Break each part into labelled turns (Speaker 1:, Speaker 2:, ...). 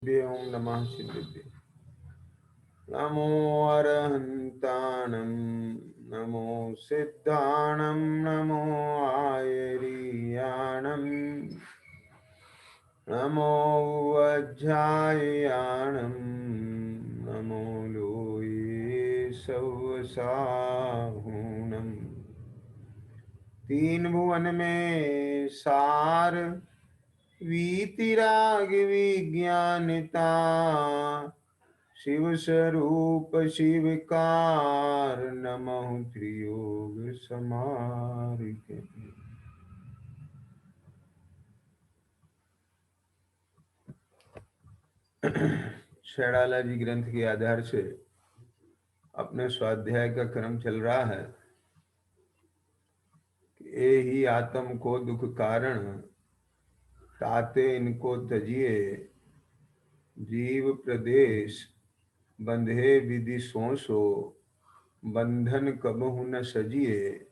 Speaker 1: ओम नमः शिवाय। नमो अरहन्ताणं नमो सिद्धाणं नमो आयर्याणं नमो वज्राययाणं नमो लोये सवसाहुणम्। तीन भुवन में सार वीतिराग विज्ञानता शिव स्वरूप शिवकार नमः त्रियोग समारिके। शैलाला जी ग्रंथ के आधार से अपने स्वाध्याय का क्रम चल रहा है कि ए ही आत्म को दुख कारण ताते इनको तजिए जीव प्रदेश बंधे विधि सो बंधन कबहु न सजिए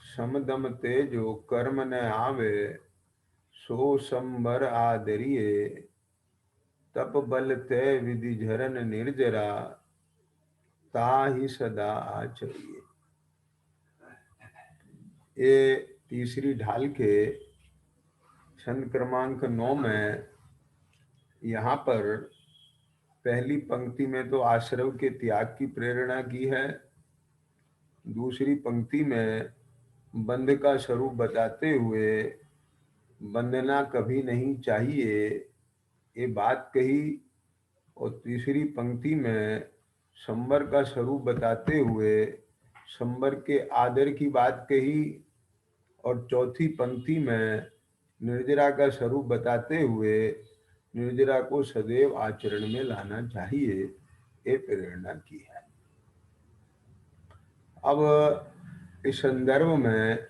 Speaker 1: समदम तेजो कर्म न आवे सो संबर आदरिए तप बल ते विधि झरन निर्जरा ताहि सदा आचरिए। ये तीसरी ढाल के छंद क्रमांक 9 में यहाँ पर पहली पंक्ति में तो आश्रव के त्याग की प्रेरणा की है, दूसरी पंक्ति में बंध का स्वरूप बताते हुए बंधना कभी नहीं चाहिए ये बात कही, और तीसरी पंक्ति में संबर का स्वरूप बताते हुए संबर के आदर की बात कही, और चौथी पंक्ति में निर्जरा का स्वरूप बताते हुए निर्जरा को सदैव आचरण में लाना चाहिए ये प्रेरणा की है। अब इस संदर्भ में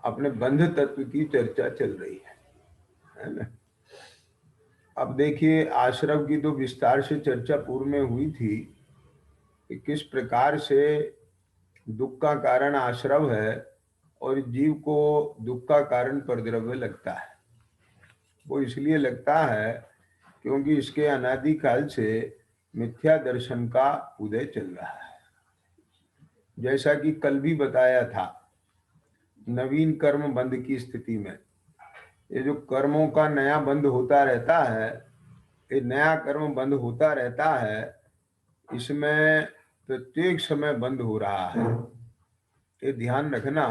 Speaker 1: अपने बंध तत्व की चर्चा चल रही है ना। अब देखिए आश्रव की तो विस्तार से चर्चा पूर्व में हुई थी कि किस प्रकार से दुख का कारण आश्रव है और जीव को दुख का कारण परद्रव्य लगता है। वो इसलिए लगता है क्योंकि इसके अनादि काल से मिथ्या दर्शन का उदय चल रहा है। जैसा कि कल भी बताया था, नवीन कर्म बंध की स्थिति में ये जो कर्मों का नया बंध होता रहता है, ये नया कर्म बंद होता रहता है, इसमें प्रत्येक समय बंद हो रहा है। ये ध्यान रखना,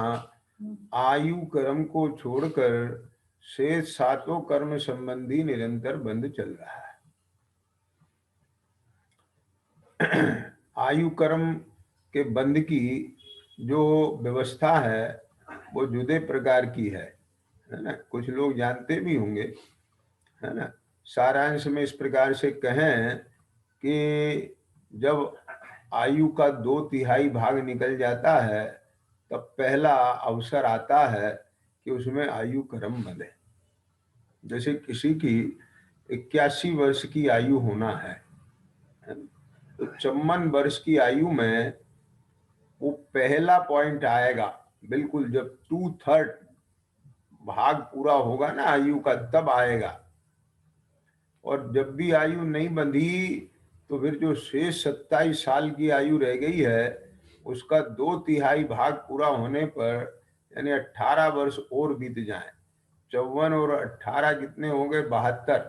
Speaker 1: आयु कर्म को छोड़कर शेष सातों कर्म संबंधी निरंतर बंद चल रहा है। आयु कर्म के बंद की जो व्यवस्था है वो जुदे प्रकार की है ना। कुछ लोग जानते भी होंगे, है ना। सारांश में इस प्रकार से कहें कि जब आयु का 2/3 भाग निकल जाता है तब पहला अवसर आता है कि उसमें आयु कर्म बंधे। जैसे किसी की 81 वर्ष की आयु होना है तो 54 वर्ष की आयु में वो पहला पॉइंट आएगा, बिल्कुल जब 2/3 भाग पूरा होगा ना आयु का तब आएगा। और जब भी आयु नहीं बंधी तो फिर जो शेष 27 साल की आयु रह गई है उसका 2/3 भाग पूरा होने पर यानी 18 वर्ष और बीत जाए, 54 और 18 कितने हो गए 72,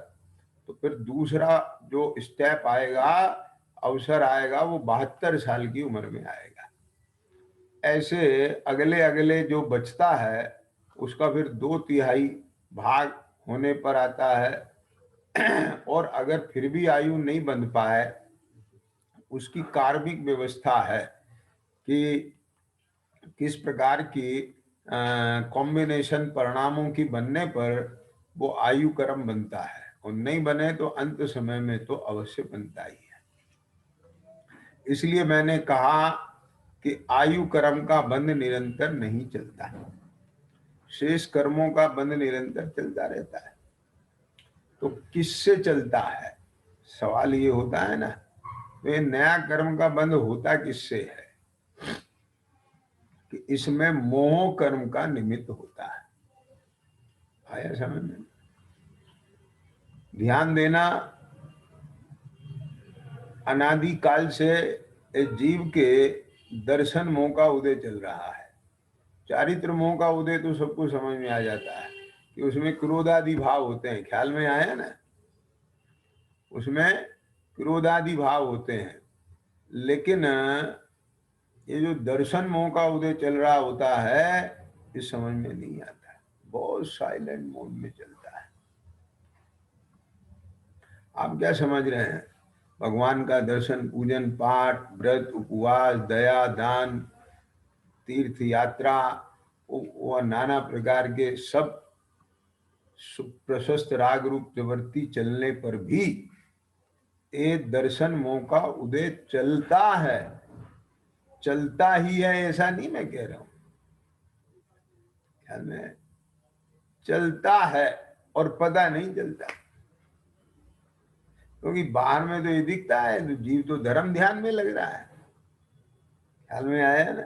Speaker 1: तो फिर दूसरा जो स्टेप आएगा, अवसर आएगा, वो 72 साल की उम्र में आएगा। ऐसे अगले अगले जो बचता है उसका फिर 2/3 भाग होने पर आता है। और अगर फिर भी आयु नहीं बंध पाए, उसकी कार्मिक व्यवस्था है कि किस प्रकार की कॉम्बिनेशन परिणामों की बनने पर वो आयु कर्म बनता है, और नहीं बने तो अंत समय में तो अवश्य बनता ही है। इसलिए मैंने कहा कि आयु कर्म का बंध निरंतर नहीं चलता, शेष कर्मों का बंध निरंतर चलता रहता है। तो किससे चलता है, सवाल ये होता है ना। तो ये नया कर्म का बंध होता किससे है कि इसमें मोह कर्म का निमित्त होता है। आया समझ में? ध्यान देना, अनादि काल से इस जीव के दर्शन मोह का उदय चल रहा है। चारित्र मोह का उदय तो सबको समझ में आ जाता है कि उसमें क्रोधादि भाव होते हैं, ख्याल में आया ना, उसमें क्रोधादि भाव होते हैं। लेकिन ये जो दर्शन मोह का उदय चल रहा होता है, ये समझ में नहीं आता है, बहुत साइलेंट मोड में चलता है। आप क्या समझ रहे हैं? भगवान का दर्शन, पूजन, पाठ, व्रत, उपवास, दया, दान, तीर्थ यात्रा, वो नाना प्रकार के सब प्रशस्त राग रूप प्रवृत्ति चलने पर भी ये दर्शन मोह का उदय चलता है। चलता ही है ऐसा नहीं मैं कह रहा हूं, ख्याल में, चलता है और पता नहीं चलता। क्योंकि बाहर में तो ये दिखता है, तो जीव तो धर्म ध्यान में लग रहा है, ख्याल में आया ना।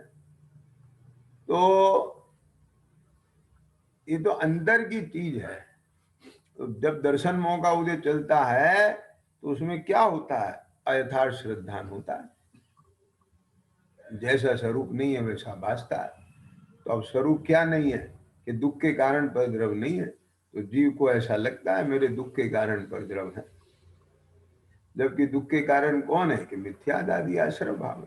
Speaker 1: तो ये तो अंदर की चीज है। तो जब दर्शन मोह का उदय चलता है तो उसमें क्या होता है? अयथार्थ श्रद्धान होता है। जैसा स्वरूप नहीं है वैसा भासता है। तो अब स्वरूप क्या नहीं है कि दुख के कारण परद्रव नहीं है, तो जीव को ऐसा लगता है मेरे दुख के कारण परद्रव है, जबकि दुख के कारण कौन है कि मिथ्यादि आश्रय भाव है।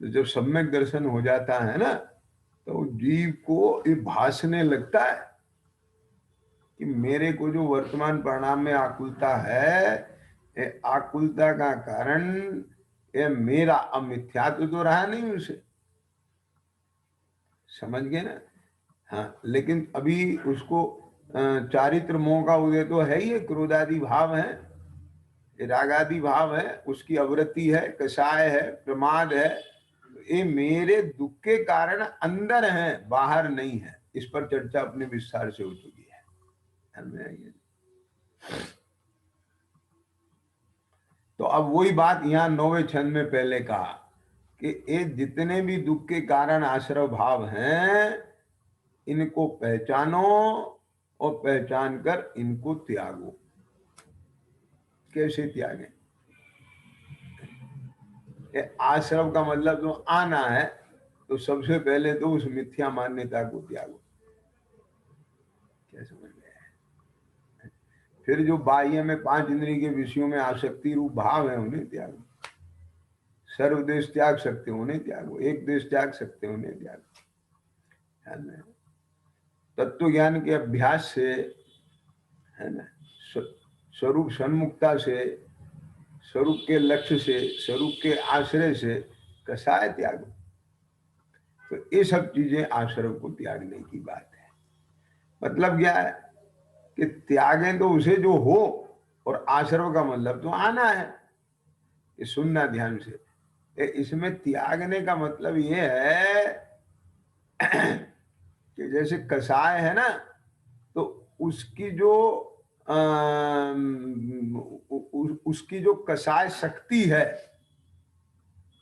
Speaker 1: तो जब सम्यक दर्शन हो जाता है ना, तो जीव को ये भासने लगता है कि मेरे को जो वर्तमान परिणाम में आकुलता है, ये आकुलता का कारण ये मेरा अमिथ्यात्व तो रहा नहीं उसे, समझ गए ना। हाँ, लेकिन अभी उसको चारित्र मोह का उदय तो है ही है, क्रोधादि भाव है, रागादि भाव है, उसकी आवृत्ति है, कषाय है, प्रमाद है। ये मेरे दुख के कारण अंदर है, बाहर नहीं है। इस पर चर्चा अपने विस्तार से हो चुकी है। तो अब वही बात यहाँ 9वें छंद में पहले कहा कि ये जितने भी दुख के कारण आश्रय भाव हैं, इनको पहचानो और पहचान कर इनको त्यागो। कैसे त्यागे? आश्रव का मतलब जो आना है, तो सबसे पहले तो उस मिथ्या मान्यता को त्यागो। क्या समझ में? फिर जो बाह्य में 5 इंद्रिय के विषयों में आसक्ति रूप भाव है, उन्हें त्यागो। सर्वदेश त्याग सकते हो उन्हें त्यागो, एक देश त्याग सकते हो उन्हें त्यागो। तत्व ज्ञान के अभ्यास से, है ना, स्वरूप सन्मुखता से, स्वरूप के लक्ष्य से, स्वरूप के आश्रय से कसाय त्यागो। तो ये सब चीजें आश्रय को त्यागने की बात है। मतलब क्या है कि त्यागें तो उसे जो हो, और आश्रय का मतलब तो आना है। ये सुनना ध्यान से। इसमें त्यागने का मतलब ये है कि जैसे कसाय है ना, तो उसकी जो उसकी जो कसाय शक्ति है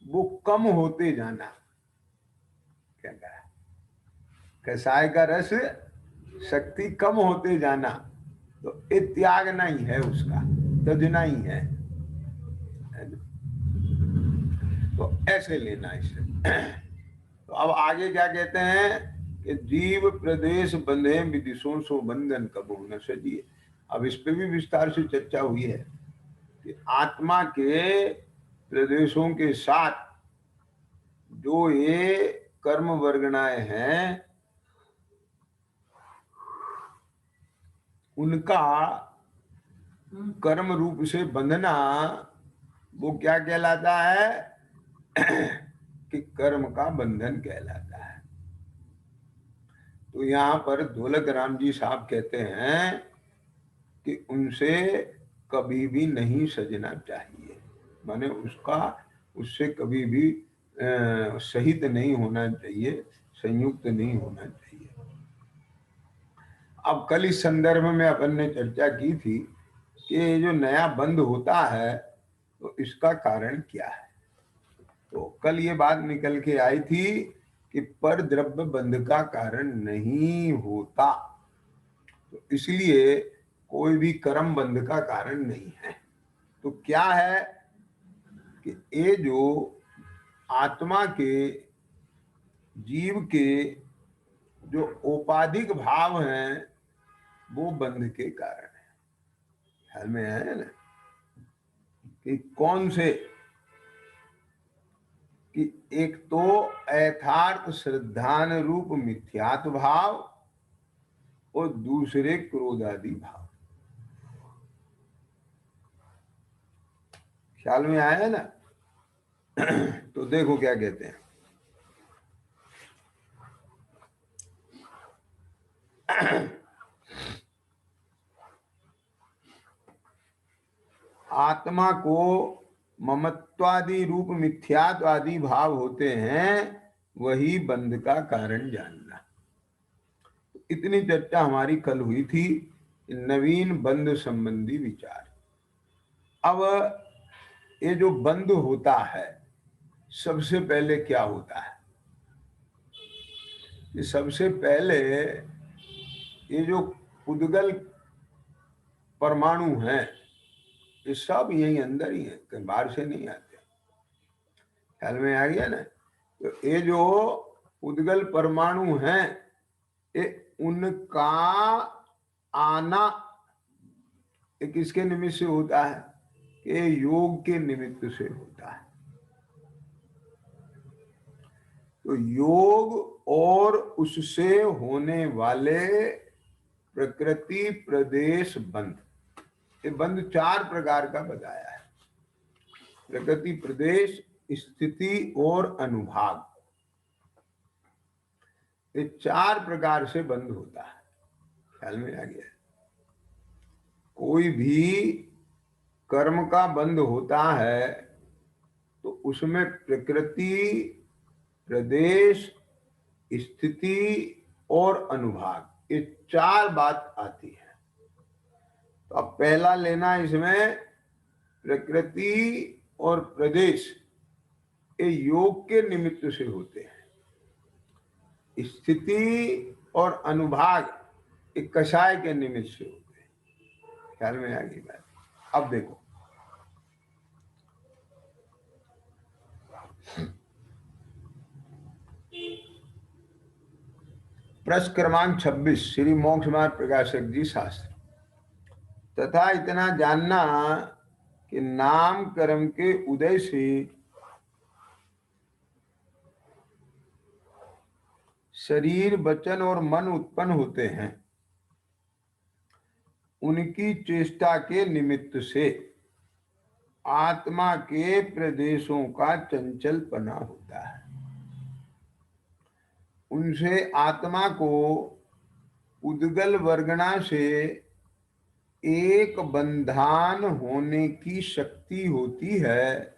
Speaker 1: वो कम होते जाना। क्या कहा? कसाय का रस शक्ति कम होते जाना, तो ये त्यागना ही है, उसका तजना ही है। तो ऐसे लेना इसे। तो अब आगे क्या कहते हैं कि जीव प्रदेश बंधे विदिशों सो बंधन कबू न सजिए। अब इस पे भी विस्तार से चर्चा हुई है कि आत्मा के प्रदेशों के साथ जो ये कर्म वर्गणाएं हैं, उनका कर्म रूप से बंधना, वो क्या कहलाता है कि कर्म का बंधन कहलाता है। तो यहाँ पर दौलत राम जी साहब कहते हैं कि उनसे कभी भी नहीं सजना चाहिए, माने उससे कभी भी सहित नहीं होना चाहिए, संयुक्त नहीं होना चाहिए। अब कल इस संदर्भ में अपन ने चर्चा की थी कि जो नया बंध होता है तो इसका कारण क्या है। तो कल ये बात निकल के आई थी कि पर द्रव्य बंध का कारण नहीं होता, तो इसलिए कोई भी कर्म बंध का कारण नहीं है। तो क्या है कि ये जो आत्मा के, जीव के जो औपाधिक भाव हैं वो बंध के कारण है। ख्याल में आया ना कि कौन से, कि एक तो यथार्थ श्रद्धान रूप मिथ्यात्व भाव और दूसरे क्रोधादि भाव। ख्याल में आया ना? तो देखो क्या कहते हैं, आत्मा को ममत्वादि रूप मिथ्यात्वादि भाव होते हैं, वही बंध का कारण जानना। इतनी चर्चा हमारी कल हुई थी, नवीन बंध संबंधी विचार। अब ये जो बंध होता है, सबसे पहले क्या होता है? कि सबसे पहले ये जो उद्गल परमाणु हैं, ये सब यही अंदर ही है, कहीं बाहर से नहीं आते। ख्याल में आ गया ना? तो ये जो उद्गल परमाणु हैं, ये उनका आना ये किसके निमित्त से होता है? ये योग के निमित्त से होता है। तो योग और उससे होने वाले प्रकृति प्रदेश बंध, ये बंध 4 प्रकार का बताया है। प्रकृति प्रदेश, स्थिति और अनुभाग, ये 4 प्रकार से बंध होता है। ख्याल में आ गया? कोई भी कर्म का बंध होता है तो उसमें प्रकृति, प्रदेश, स्थिति और अनुभाग, ये 4 बात आती है। तो अब पहला लेना इसमें प्रकृति और प्रदेश, ये योग के निमित्त से होते हैं। स्थिति और अनुभाग ये कषाय के निमित्त से होते हैं। ख्याल में आ गई बात? अब देखो, प्रश्न क्रमांक 26, श्री मोक्ष मार्ग प्रकाशक जी शास्त्र। तथा इतना जानना कि नाम कर्म के उदय से शरीर, वचन और मन उत्पन्न होते हैं, उनकी चेष्टा के निमित्त से आत्मा के प्रदेशों का चंचलपना होता है। उनसे आत्मा को उद्गल वर्गणा से एक बंधान होने की शक्ति होती है,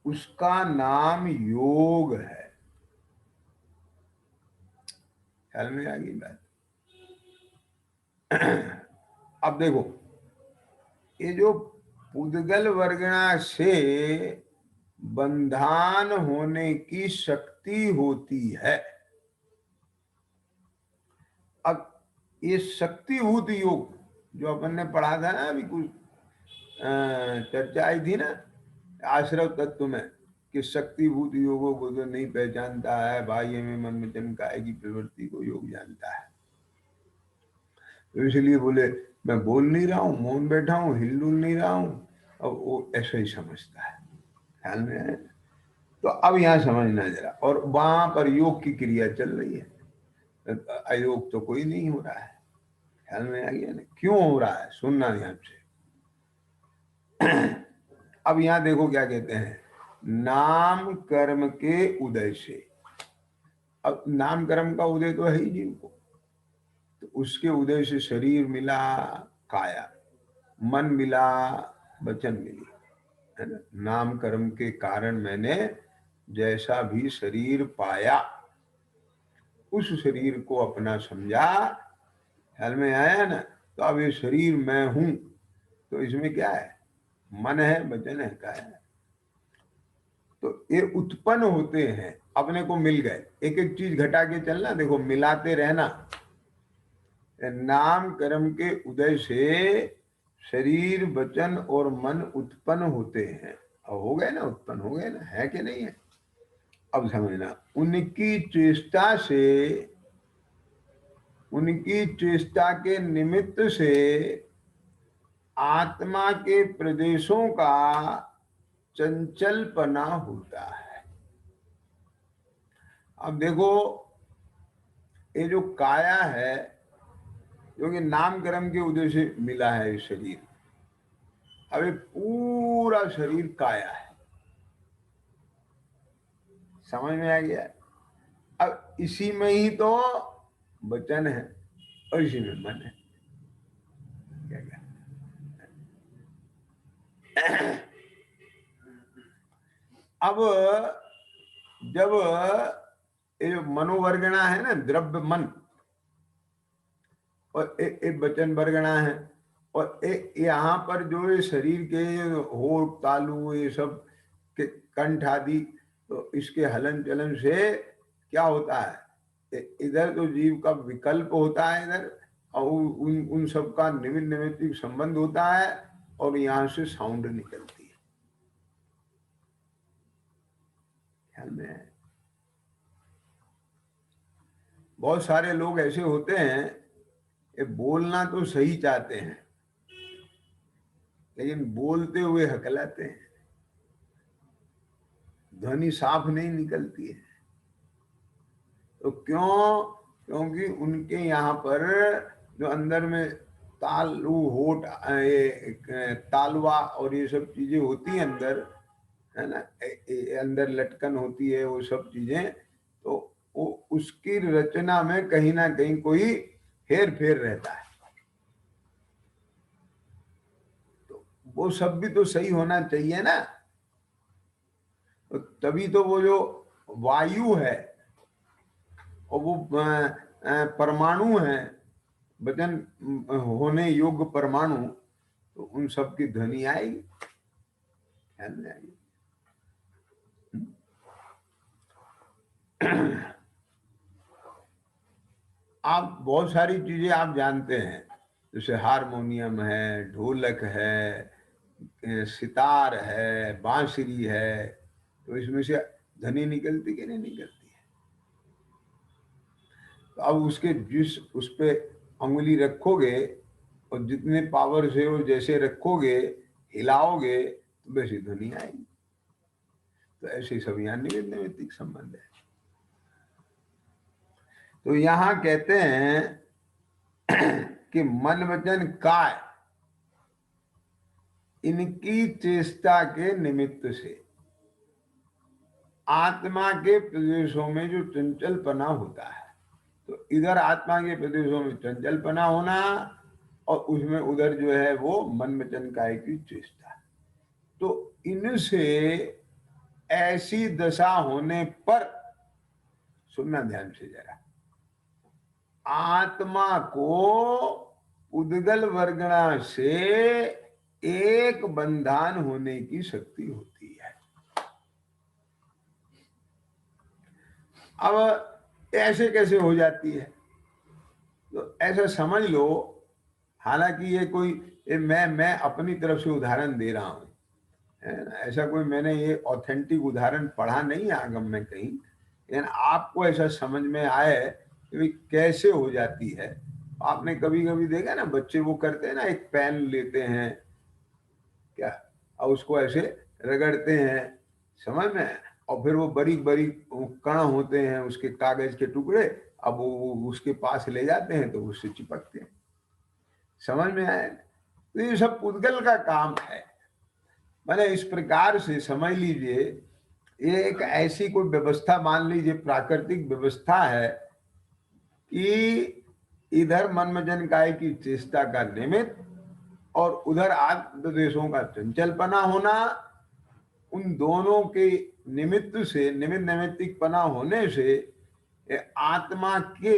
Speaker 1: उसका नाम योग है। ख्याल में आ गई बात? अब देखो, ये जो उद्गल वर्गणा से बंधान होने की शक्ति होती है, अब ये शक्तिभूत योग जो अपन ने पढ़ा था ना, अभी कुछ चर्चा आई थी ना आश्रव तत्व में, कि शक्तिभूत योगों को जो नहीं पहचानता है, बाह्य में मन में चमकाएगी प्रवृत्ति को योग जानता है। तो इसलिए बोले मैं बोल नहीं रहा हूँ, मौन बैठा हूँ, हिल डुल नहीं रहा हूँ, अब वो ऐसा ही समझता है। ख्याल में आए? तो अब यहाँ समझना जरा, और वहां पर योग की क्रिया चल रही है, अयोग तो कोई नहीं हो रहा है। ख्याल में आ गया ना? क्यों हो रहा है, सुनना ध्यान से। अब यहाँ देखो क्या कहते हैं, नाम कर्म के उदय से। अब नाम कर्म का उदय तो है ही जीव को, तो उसके उदय से शरीर मिला, काया, मन मिला, वचन मिली, है ना? नाम कर्म के कारण मैंने जैसा भी शरीर पाया, उस शरीर को अपना समझा। ख्याल में आया ना? तो अब ये शरीर मैं हूं, तो इसमें क्या है? मन है, वचन है, काया है। तो ये उत्पन्न होते हैं, अपने को मिल गए। एक एक चीज घटा के चलना, देखो मिलाते रहना। नाम कर्म के उदय से शरीर, वचन और मन उत्पन्न होते हैं। अब हो गए ना, उत्पन्न हो गए ना, है कि नहीं है? अब समझना, उनकी चेष्टा के निमित्त से आत्मा के प्रदेशों का चंचलपना होता है। अब देखो, ये जो काया है, क्योंकि नामकर्म के उदय से मिला है ये शरीर, अब ये पूरा शरीर काया है, समझ में आ गया? अब इसी में ही तो वचन है और इसी में मन है। क्या क्या? अब जब ये जो मनोवर्गणा है ना, द्रव्य मन, और एक वचन वर्गणा है, और यहाँ पर जो ये शरीर के होठ, तालु, ये सब के कंठ आदि, तो इसके हलन चलन से क्या होता है, इधर तो जीव का विकल्प होता है इधर, और उन सब का निमित्त निमित्तिक संबंध होता है, और यहाँ से साउंड निकलती है। ख्याल में है? बहुत सारे लोग ऐसे होते हैं, ये बोलना तो सही चाहते हैं, लेकिन बोलते हुए हकलाते हैं, ध्वनि साफ नहीं निकलती है। तो क्यों? क्योंकि उनके यहाँ पर जो अंदर में तालु, होठ, तालवा और ये सब चीजें होती हैं अंदर, है ना, अंदर लटकन होती है, वो सब चीजें, तो वो उसकी रचना में कहीं ना कहीं कोई हेर फेर रहता है। तो वो सब भी तो सही होना चाहिए ना। तो तभी तो वो जो वायु है और वो परमाणु है, वचन होने योग्य परमाणु, तो उन सब की ध्वनि आएगी, ध्यान में आएगी। आप बहुत सारी चीजें आप जानते हैं, जैसे हारमोनियम है, ढोलक है, सितार है, बांसुरी है, तो इसमें से ध्वनि निकलती कि नहीं निकलती है? तो अब उसके जिस उस पे अंगुली रखोगे और जितने पावर से वो जैसे रखोगे, हिलाओगे, तो वैसी ध्वनि आएगी। तो ऐसे सब यहाँ निमित्त नैमित्तिक संबंध है। तो यहाँ कहते हैं कि मन वचन काय इनकी चेष्टा के निमित्त से आत्मा के प्रदेशों में जो चंचलपना होता है, तो इधर आत्मा के प्रदेशों में चंचलपना होना, और उसमें उधर जो है वो मन वचन काय की चेष्टा, तो इनसे ऐसी दशा होने पर, सुनना ध्यान से जरा, आत्मा को उद्गल वर्गणा से एक बंधन होने की शक्ति होती है। अब ऐसे कैसे हो जाती है? तो ऐसा समझ लो, हालांकि ये कोई मैं अपनी तरफ से उदाहरण दे रहा हूं, है ना, ऐसा कोई मैंने ये ऑथेंटिक उदाहरण पढ़ा नहीं है आगम में कहीं, लेकिन आपको ऐसा समझ में आए कि कैसे हो जाती है। आपने कभी कभी देखा ना, बच्चे वो करते हैं ना, एक पेन लेते हैं क्या, और उसको ऐसे रगड़ते हैं, समझ में, और फिर वो बारीक बारीक कण होते हैं उसके, कागज के टुकड़े, अब वो उसके पास ले जाते हैं तो उससे चिपकते हैं, समझ में आए? तो ये सब पुद्गल का काम है। मैंने इस प्रकार से समझ लीजिए, ये एक ऐसी कोई व्यवस्था मान लीजिए, प्राकृतिक व्यवस्था है कि इधर मनमजन काय की चेष्टा का निमित्त और उधर आत्म देशों का चंचलपना होना, उन दोनों के निमित्त से, निमित्त नैमित्तिक पना होने से आत्मा के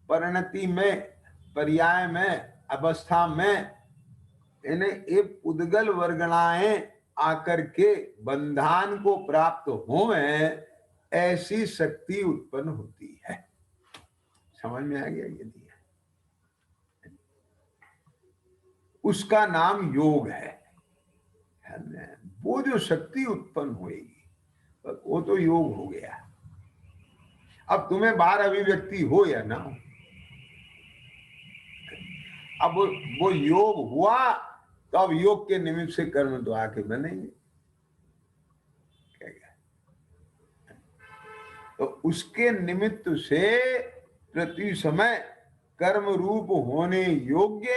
Speaker 1: परिणति में, पर्याय में, अवस्था में इन्हें एक उद्गल वर्गणाएं आकर के बंधान को प्राप्त होवें, ऐसी शक्ति उत्पन्न होती है। समझ में आ गया? यदि उसका नाम योग है, वो जो शक्ति उत्पन्न होएगी वो तो योग हो गया। अब तुम्हें बाहर अभिव्यक्ति हो या ना हो, अब वो योग हुआ तो अब योग के निमित्त से कर्म तो आके बनेंगे। तो उसके निमित्त से प्रति समय कर्म रूप होने योग्य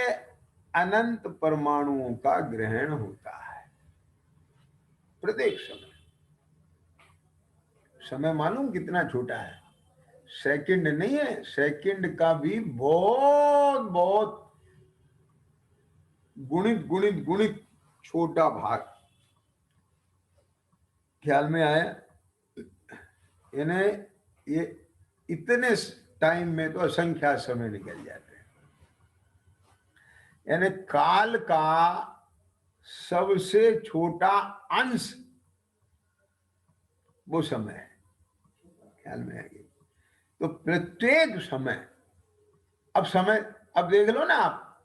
Speaker 1: अनंत परमाणुओं का ग्रहण होता है प्रत्येक समय। समय मालूम कितना छोटा है, सेकंड नहीं है, सेकंड का भी बहुत बहुत गुणित गुणित गुणित छोटा भाग। ख्याल में आया? यानी ये इतने टाइम में तो असंख्या समय निकल जाते हैं। यानी काल का सबसे छोटा अंश वो समय है। ख्याल में आ गई? तो प्रत्येक समय, अब समय, अब देख लो ना आप,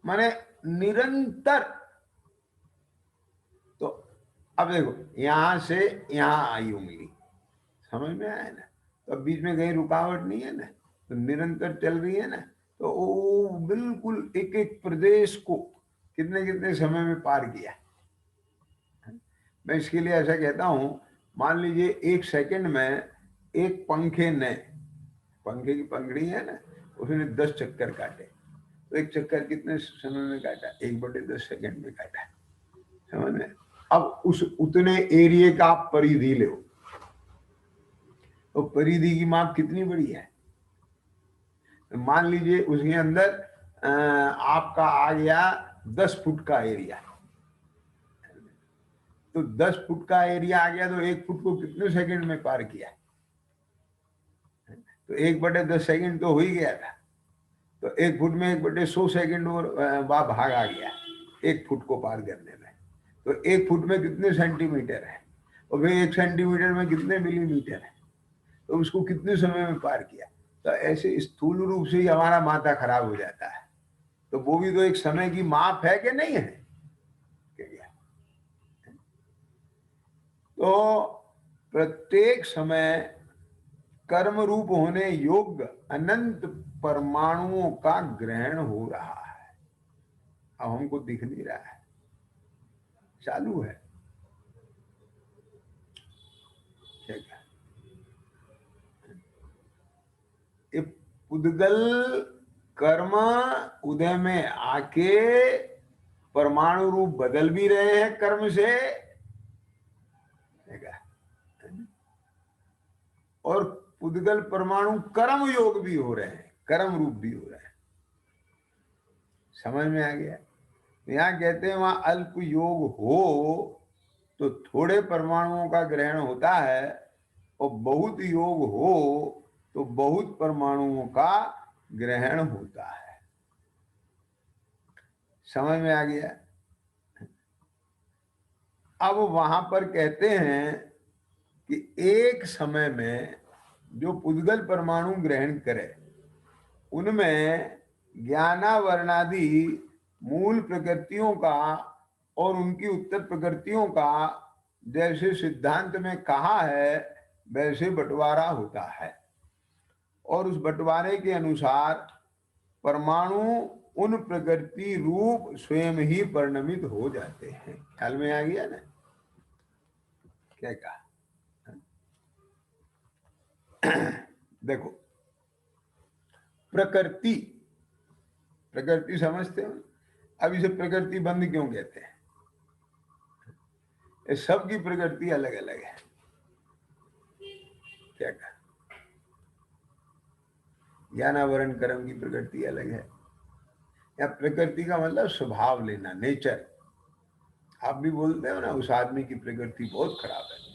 Speaker 1: माने निरंतर। तो अब देखो यहां से यहां आई उंगली, समझ में आया ना? तो अब बीच में कहीं रुकावट नहीं है ना, तो निरंतर चल रही है ना। तो वो बिल्कुल एक एक प्रदेश को कितने कितने समय में पार किया। मैं इसके लिए ऐसा कहता हूं, मान लीजिए एक सेकंड में एक पंखे ने, पंखे की पंखड़ी है ना, उसने 10 चक्कर काटे, तो एक चक्कर कितने समय में काटा? 1/10 सेकंड में काटा, समझ में? अब उस उतने एरिया का आप परिधि लो, तो परिधि की माप कितनी बड़ी है। मान लीजिए उसके अंदर आपका आ गया 10 फुट का एरिया, तो 10 फुट का एरिया आ गया, तो 1 फुट को कितने सेकंड में पार किया? तो 1/10 सेकंड तो हो ही गया था। तो 1 फुट में 1/100 सेकंड और भाग आ गया 1 फुट को पार करने में। तो 1 फुट में कितने सेंटीमीटर है, और फिर 1 सेंटीमीटर में कितने मिलीमीटर है, तो उसको कितने समय में पार किया। तो ऐसे स्थूल रूप से ही हमारा माथा खराब हो जाता है। तो वो भी तो एक समय की माप है कि नहीं है? तो प्रत्येक समय कर्म रूप होने योग्य अनंत परमाणुओं का ग्रहण हो रहा है। अब हमको दिख नहीं रहा है, चालू है। ठीक है, ये पुद्गल कर्म उदय में आके परमाणु रूप बदल भी रहे हैं कर्म से, और पुद्गल परमाणु कर्म योग भी हो रहे हैं, कर्म रूप भी हो रहे हैं। समझ में आ गया? यहाँ कहते हैं वहां अल्प योग हो तो थोड़े परमाणुओं का ग्रहण होता है, और बहुत योग हो तो बहुत परमाणुओं का ग्रहण होता है। समझ में आ गया? अब वहां पर कहते हैं कि एक समय में जो पुद्गल परमाणु ग्रहण करे, उनमें ज्ञानावरणादि मूल प्रकृतियों का और उनकी उत्तर प्रकृतियों का जैसे सिद्धांत में कहा है वैसे बंटवारा होता है, और उस बंटवारे के अनुसार परमाणु उन प्रकृति रूप स्वयं ही परिणमित हो जाते हैं। ख्याल में आ गया ना क्या कहा? देखो, प्रकृति, प्रकृति समझते हो? अब इसे प्रकृति बंद क्यों कहते हैं? ये सबकी प्रकृति अलग अलग है। क्या कहा? ज्ञानावरण कर्म की प्रकृति अलग है। या प्रकृति का मतलब स्वभाव लेना, नेचर। आप भी बोलते हो ना उस आदमी की प्रकृति बहुत खराब है।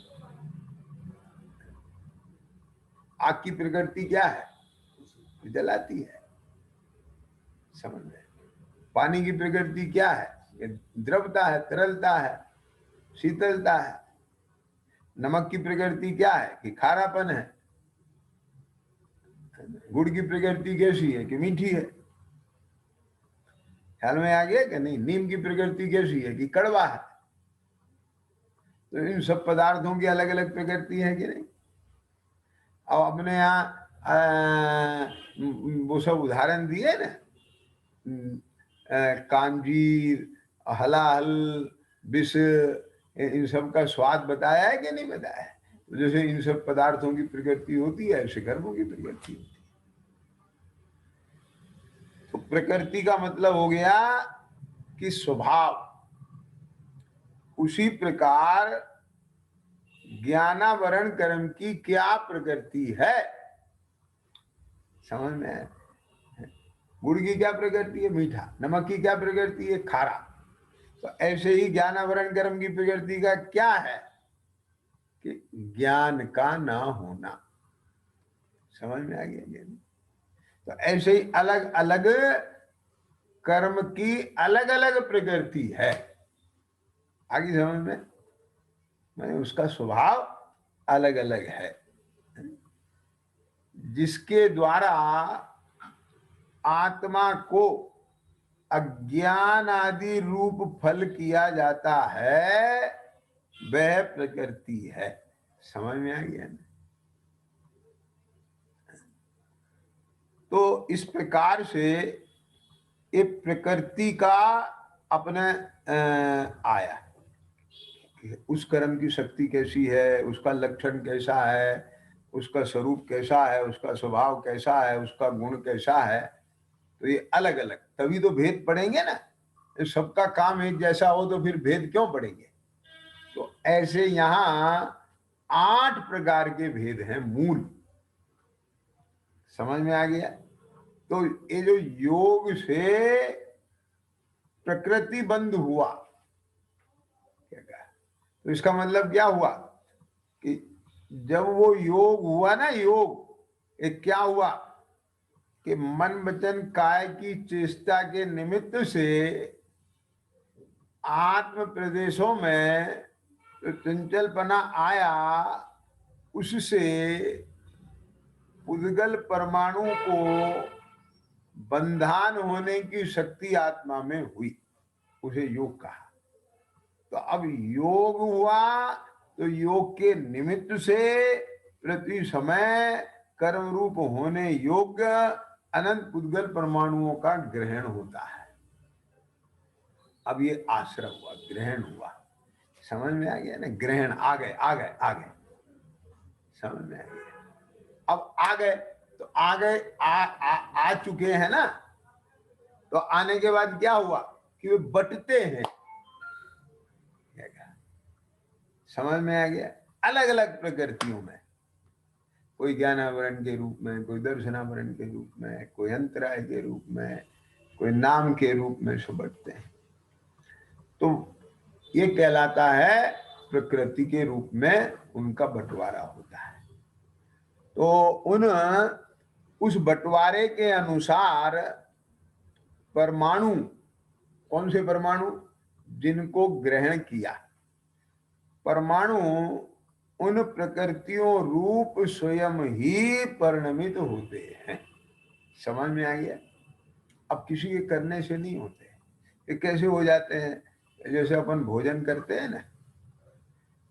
Speaker 1: आग की प्रकृति क्या है? जलाती है। समझ में? पानी की प्रकृति क्या है? ये द्रवता है, तरलता है, शीतलता है। नमक की प्रकृति क्या है? कि खारापन है। गुड़ की प्रकृति कैसी है? कि मीठी है। ख्याल में आ गया कि नहीं? नीम की प्रकृति कैसी है? कि कड़वा है। तो इन सब पदार्थों की अलग अलग प्रकृति है कि नहीं? अब अपने यहाँ वो सब उदाहरण दिए ना, कांजीर, हलाहल, विष, इन सब का स्वाद बताया है कि नहीं बताया है? तो जैसे इन सब पदार्थों की प्रकृति होती है, ऐसे कर्मों की प्रकृति होती है। तो प्रकृति का मतलब हो गया कि स्वभाव। उसी प्रकार ज्ञानावरण कर्म की क्या प्रकृति है, समझ में है? गुड़ की क्या प्रकृति है? मीठा। नमक की क्या प्रकृति है? खारा। तो ऐसे ही ज्ञानावरण कर्म की प्रकृति का क्या है कि ज्ञान का ना होना। समझ में आ गया? तो ऐसे ही अलग अलग कर्म की अलग अलग प्रकृति है। आगे समझ में? मैंने उसका स्वभाव अलग अलग है, जिसके द्वारा आत्मा को अज्ञान आदि रूप फल किया जाता है, वह प्रकृति है। समझ में आ गया ना? तो इस प्रकार से ये प्रकृति का अपने आया, उस कर्म की शक्ति कैसी है, उसका लक्षण कैसा है, उसका स्वरूप कैसा है, उसका स्वभाव कैसा है, उसका गुण कैसा है। तो ये अलग अलग, तभी तो भेद पड़ेंगे ना। सबका काम एक जैसा हो तो फिर भेद क्यों पड़ेंगे? तो ऐसे यहाँ 8 प्रकार के भेद हैं मूल। समझ में आ गया? तो ये जो योग से प्रकृति बंद हुआ, क्या कहा? तो इसका मतलब क्या हुआ कि जब वो योग हुआ ना, योग एक क्या हुआ कि मन वचन काय की चेष्टा के निमित्त से आत्म प्रदेशों में तो चंचलपना आया, उससे उद्गल परमाणु को बंधान होने की शक्ति आत्मा में हुई, उसे योग कहा। तो अब योग हुआ तो योग के निमित्त से प्रति समय कर्म रूप होने योग्य अनंत उद्गल परमाणुओं का ग्रहण होता है। अब ये आश्रय हुआ, ग्रहण हुआ। समझ में आ गया ना? ग्रहण आ गए, आ गए, आ गए। समझ में आ गया? अब आ गए तो आ गए, आ चुके हैं ना। तो आने के बाद क्या हुआ कि वे बटते हैं। समझ में आ गया? अलग अलग प्रकृतियों में, कोई ज्ञानावरण के रूप में, कोई दर्शनावरण के रूप में, कोई अंतराय के रूप में, कोई नाम के रूप में सब बटते हैं। तो ये कहलाता है प्रकृति के रूप में उनका बंटवारा होता है। तो उस बंटवारे के अनुसार परमाणु, कौन से परमाणु? जिनको ग्रहण किया परमाणु, उन प्रकृतियों रूप स्वयं ही परिणमित होते हैं। समझ में आ गया? अब किसी के करने से नहीं होते। ये कैसे हो जाते हैं? जैसे अपन भोजन करते हैं ना,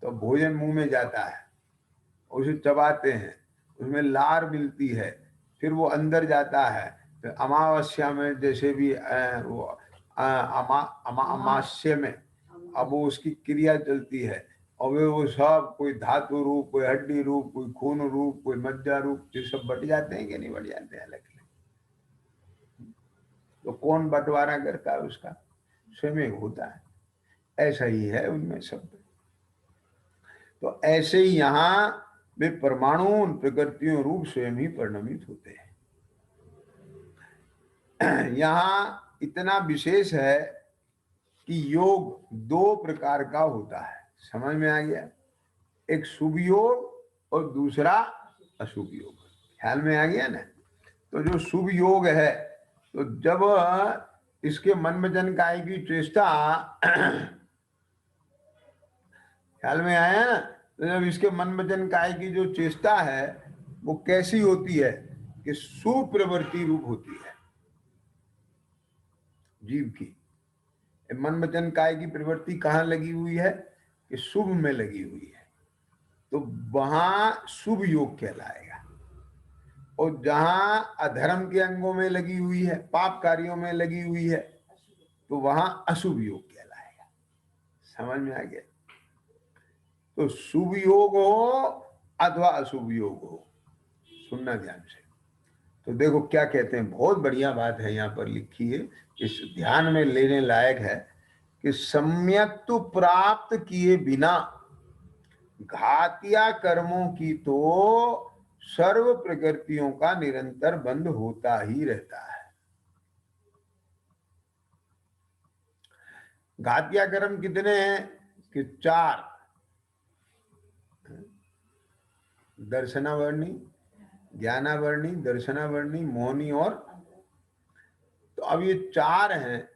Speaker 1: तो भोजन मुंह में जाता है, उसे चबाते हैं, उसमें लार मिलती है, फिर वो अंदर जाता है। तो अमावस्या में जैसे भी वो अमावस्या में अब वो उसकी क्रिया चलती है, और वे वो सब कोई धातु रूप, कोई हड्डी रूप, कोई खून रूप, कोई मज्जा रूप, ये सब बट जाते हैं कि नहीं बट जाते हैं? अलग अलग। तो कौन बंटवारा करता है उसका? स्वयं होता है। ऐसा ही है उनमें सब। तो ऐसे ही यहाँ वे परमाणु उन प्रकृतियों रूप स्वयं ही परिणमित होते हैं। यहाँ इतना विशेष है कि योग 2 प्रकार का होता है। समझ में आ गया? एक शुभ योग और दूसरा अशुभ योग। ख्याल में आ गया ना? तो जो शुभ योग है, तो जब इसके मन वचन काया की चेष्टा ख्याल में आया ना? तो जब इसके मन वचन काया की जो चेष्टा है वो कैसी होती है कि सुप्रवृत्ति रूप होती है जीव की। मन वचन काया की प्रवृत्ति कहाँ लगी हुई है? कि शुभ में लगी हुई है तो वहां शुभ योग कहलाएगा, और जहां अधर्म के अंगों में लगी हुई है, पाप कार्यों में लगी हुई है, तो वहां अशुभ योग कहलाएगा। समझ में आ गया? तो शुभ योग हो अथवा अशुभ योग हो, सुनना ध्यान से। तो देखो क्या कहते हैं, बहुत बढ़िया बात है यहाँ पर लिखी है, इस ध्यान में लेने लायक है कि सम्यक तो प्राप्त किए बिना घातिया कर्मों की तो सर्व प्रकृतियों का निरंतर बंध होता ही रहता है। घातिया कर्म कितने हैं कि 4, दर्शनावर्णी, ज्ञानावर्णी, दर्शनावर्णी, मोहनी और, तो अब ये 4 हैं,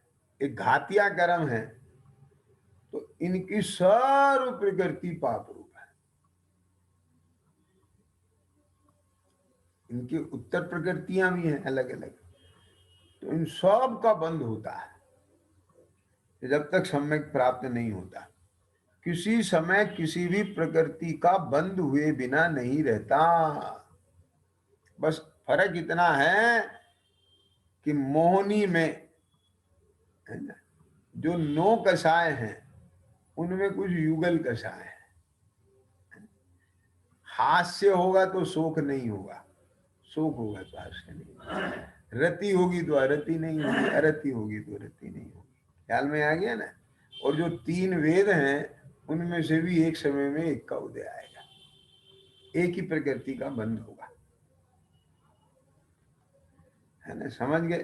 Speaker 1: एक घातिया कर्म है, तो इनकी सर्व प्रकृति पाप रूप है। इनकी उत्तर प्रकृतियां भी हैं अलग अलग, तो इन सब का बंध होता है जब तक सम्यक प्राप्त नहीं होता। किसी समय किसी भी प्रकृति का बंध हुए बिना नहीं रहता। बस फर्क इतना है कि मोहनी में जो 9 कषाय हैं उनमें कुछ युगल कषाय है। हास्य होगा तो शोक नहीं होगा, शोक होगा तो हास्य नहीं होगा, रति होगी तो अरति नहीं होगी, अरति होगी तो रति नहीं होगी। ख्याल में आ गया ना? और जो 3 वेद हैं उनमें से भी एक समय में एक का उदय आएगा, एक ही प्रकृति का बंध होगा, है ना? समझ गए?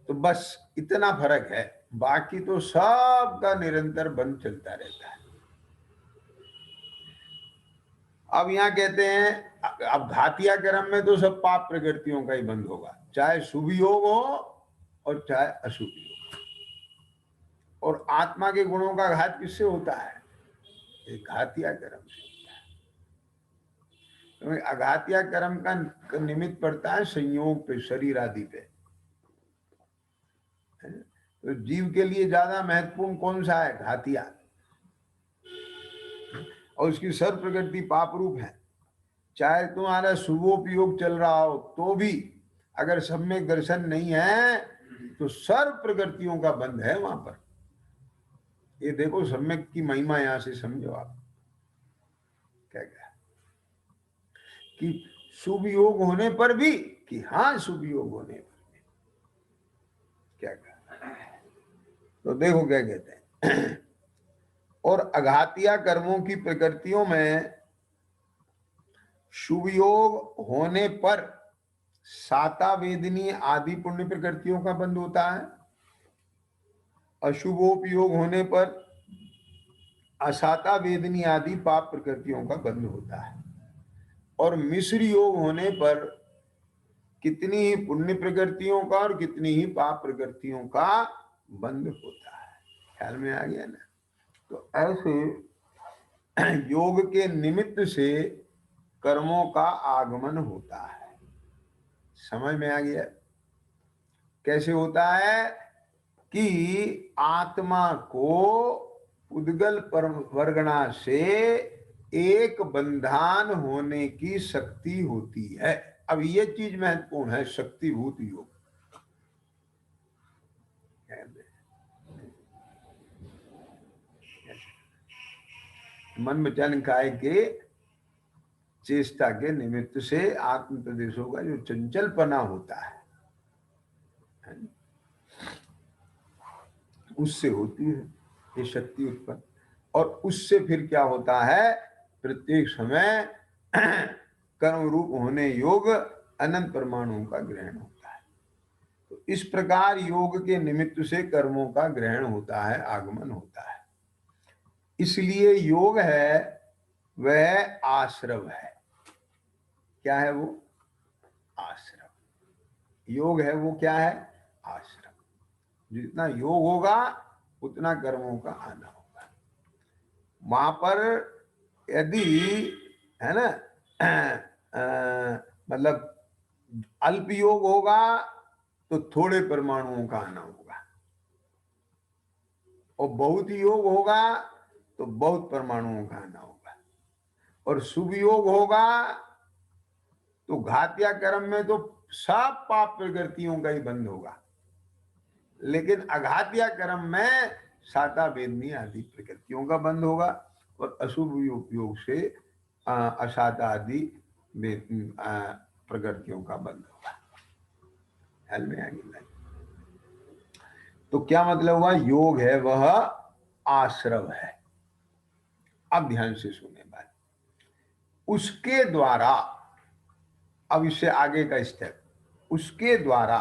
Speaker 1: तो बस इतना फर्क है, बाकी तो सब का निरंतर बंध चलता रहता है। अब यहाँ कहते हैं अब घातिया कर्म में तो सब पाप प्रकृतियों का ही बंध होगा, चाहे शुभ योग हो और चाहे अशुभ योग। और आत्मा के गुणों का घात किससे होता है? एक घातिया कर्म से होता है। तो अघातिया कर्म का निमित्त पड़ता है संयोग पे, शरीर आदि पे। तो जीव के लिए ज्यादा महत्वपूर्ण कौन सा है? घातिया, और उसकी सर्व प्रकृति पाप रूप है। चाहे तुम्हारा शुभोपयोग चल रहा हो तो भी अगर सब में दर्शन नहीं है तो सर्व प्रकृतियों का बंध है वहां पर। ये देखो सम्यक की महिमा यहां से समझो आप। क्या क्या कि शुभ योग होने पर भी, कि हाँ शुभ योग होने पर भी क्या क्या, तो देखो क्या कहते हैं और अघातिया कर्मों की प्रकृतियों में शुभ योग होने पर साता वेदनी आदि पुण्य प्रकृतियों का बंध होता है, अशुभोपयोग होने पर असाता वेदनी आदि पाप प्रकृतियों का बंध होता है, और मिश्र योग होने पर कितनी ही पुण्य प्रकृतियों का और कितनी ही पाप प्रकृतियों का बंध होता है। ख्याल में आ गया ना? तो ऐसे योग के निमित्त से कर्मों का आगमन होता है। समझ में आ गया? कैसे होता है कि आत्मा को उद्गल परगणा से एक बंधान होने की शक्ति होती है। अब ये चीज महत्वपूर्ण है, शक्तिभूत योग। मन वचन काय के चेष्टा के निमित्त से आत्म प्रदेशों का जो चंचलपना होता है उससे होती है ये शक्ति उत्पन्न, और उससे फिर क्या होता है, प्रत्येक समय कर्म रूप होने योग अनंत परमाणुओं का ग्रहण होता है। तो इस प्रकार योग के निमित्त से कर्मों का ग्रहण होता है, आगमन होता है। इसलिए योग है वह आश्रव है। क्या है वो? आश्रव। योग है वो क्या है? आश्रव। जितना योग होगा उतना कर्मों का आना होगा। वहां पर यदि है ना मतलब अल्प योग होगा तो थोड़े परमाणुओं का आना होगा, और बहुत योग होगा तो बहुत परमाणुओं का आना होगा, और शुभ योग होगा तो घात्या कर्म में तो सब पाप प्रकृतियों का ही बंद होगा, लेकिन अघात्या कर्म में साता वेदनी आदि प्रकृतियों का बंद होगा, और अशुभ योग से असाता आदि प्रकृतियों का बंद होगा। ख्याल में आ गया? तो क्या मतलब हुआ? योग है वह आश्रव है। अब ध्यान से सुने बात। उसके द्वारा, अब इससे आगे का स्टेप, उसके द्वारा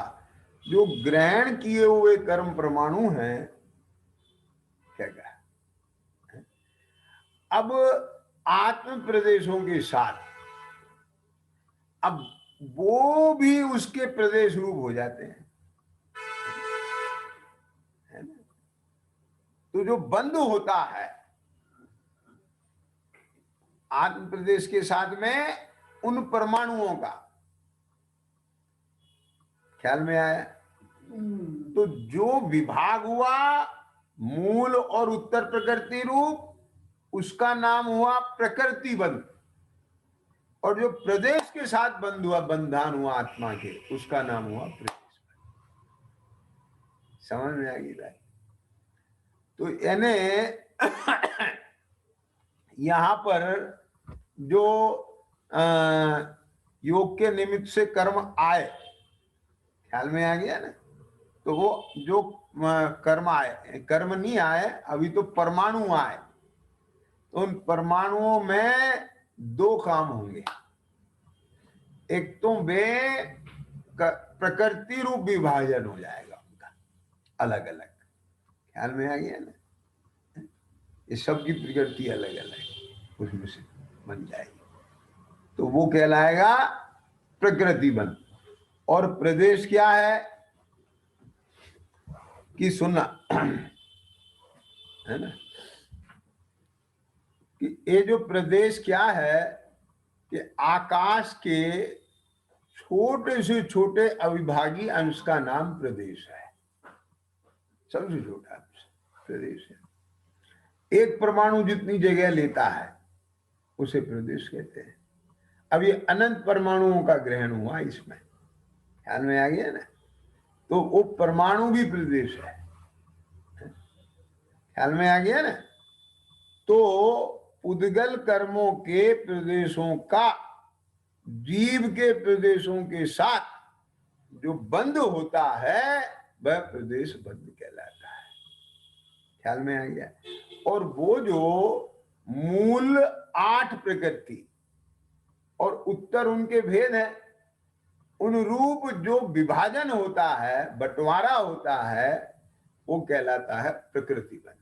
Speaker 1: जो ग्रहण किए हुए कर्म परमाणु हैं, क्या कहा, अब आत्म प्रदेशों के साथ अब वो भी उसके प्रदेश रूप हो जाते हैं, है ना? तो जो बंद होता है आत्म प्रदेश के साथ में उन परमाणुओं का, ख्याल में आया? तो जो विभाग हुआ मूल और उत्तर प्रकृति रूप, उसका नाम हुआ प्रकृति बंध, और जो प्रदेश के साथ बंध हुआ, बंधन हुआ आत्मा के, उसका नाम हुआ प्रदेश बंध। समझ में आ गई भाई? तो यानी यहां पर जो योग के निमित्त से कर्म आए, ख्याल में आ गया ना? तो वो जो कर्म आए, कर्म नहीं आए अभी, तो परमाणु आए, तो उन परमाणुओं में दो काम होंगे। एक तो वे प्रकृति रूप विभाजन हो जाएगा उनका अलग अलग, ख्याल में आ गया ना? ये सब की प्रकृति अलग अलग उसमें से बन जाएगी, तो वो कहलाएगा प्रकृति बन। और प्रदेश क्या है कि सुनना, है ना, कि ये जो प्रदेश क्या है कि आकाश के छोटे से छोटे अविभागी अंश का नाम प्रदेश है। सबसे छोटा अंश प्रदेश है। एक परमाणु जितनी जगह लेता है उसे प्रदेश कहते हैं। अब ये अनंत परमाणुओं का ग्रहण हुआ इसमें, ख्याल में आ गया ना? तो वो परमाणु भी प्रदेश है, ख्याल में आ गया ना? तो उद्गल कर्मों के प्रदेशों का जीव के प्रदेशों के साथ जो बंद होता है वह प्रदेश बंद कहलाता है, ख्याल में आ गया? और वो जो मूल 8 प्रकृति और उत्तर उनके भेद है, उन रूप जो विभाजन होता है, बंटवारा होता है, वो कहलाता है प्रकृति बंध।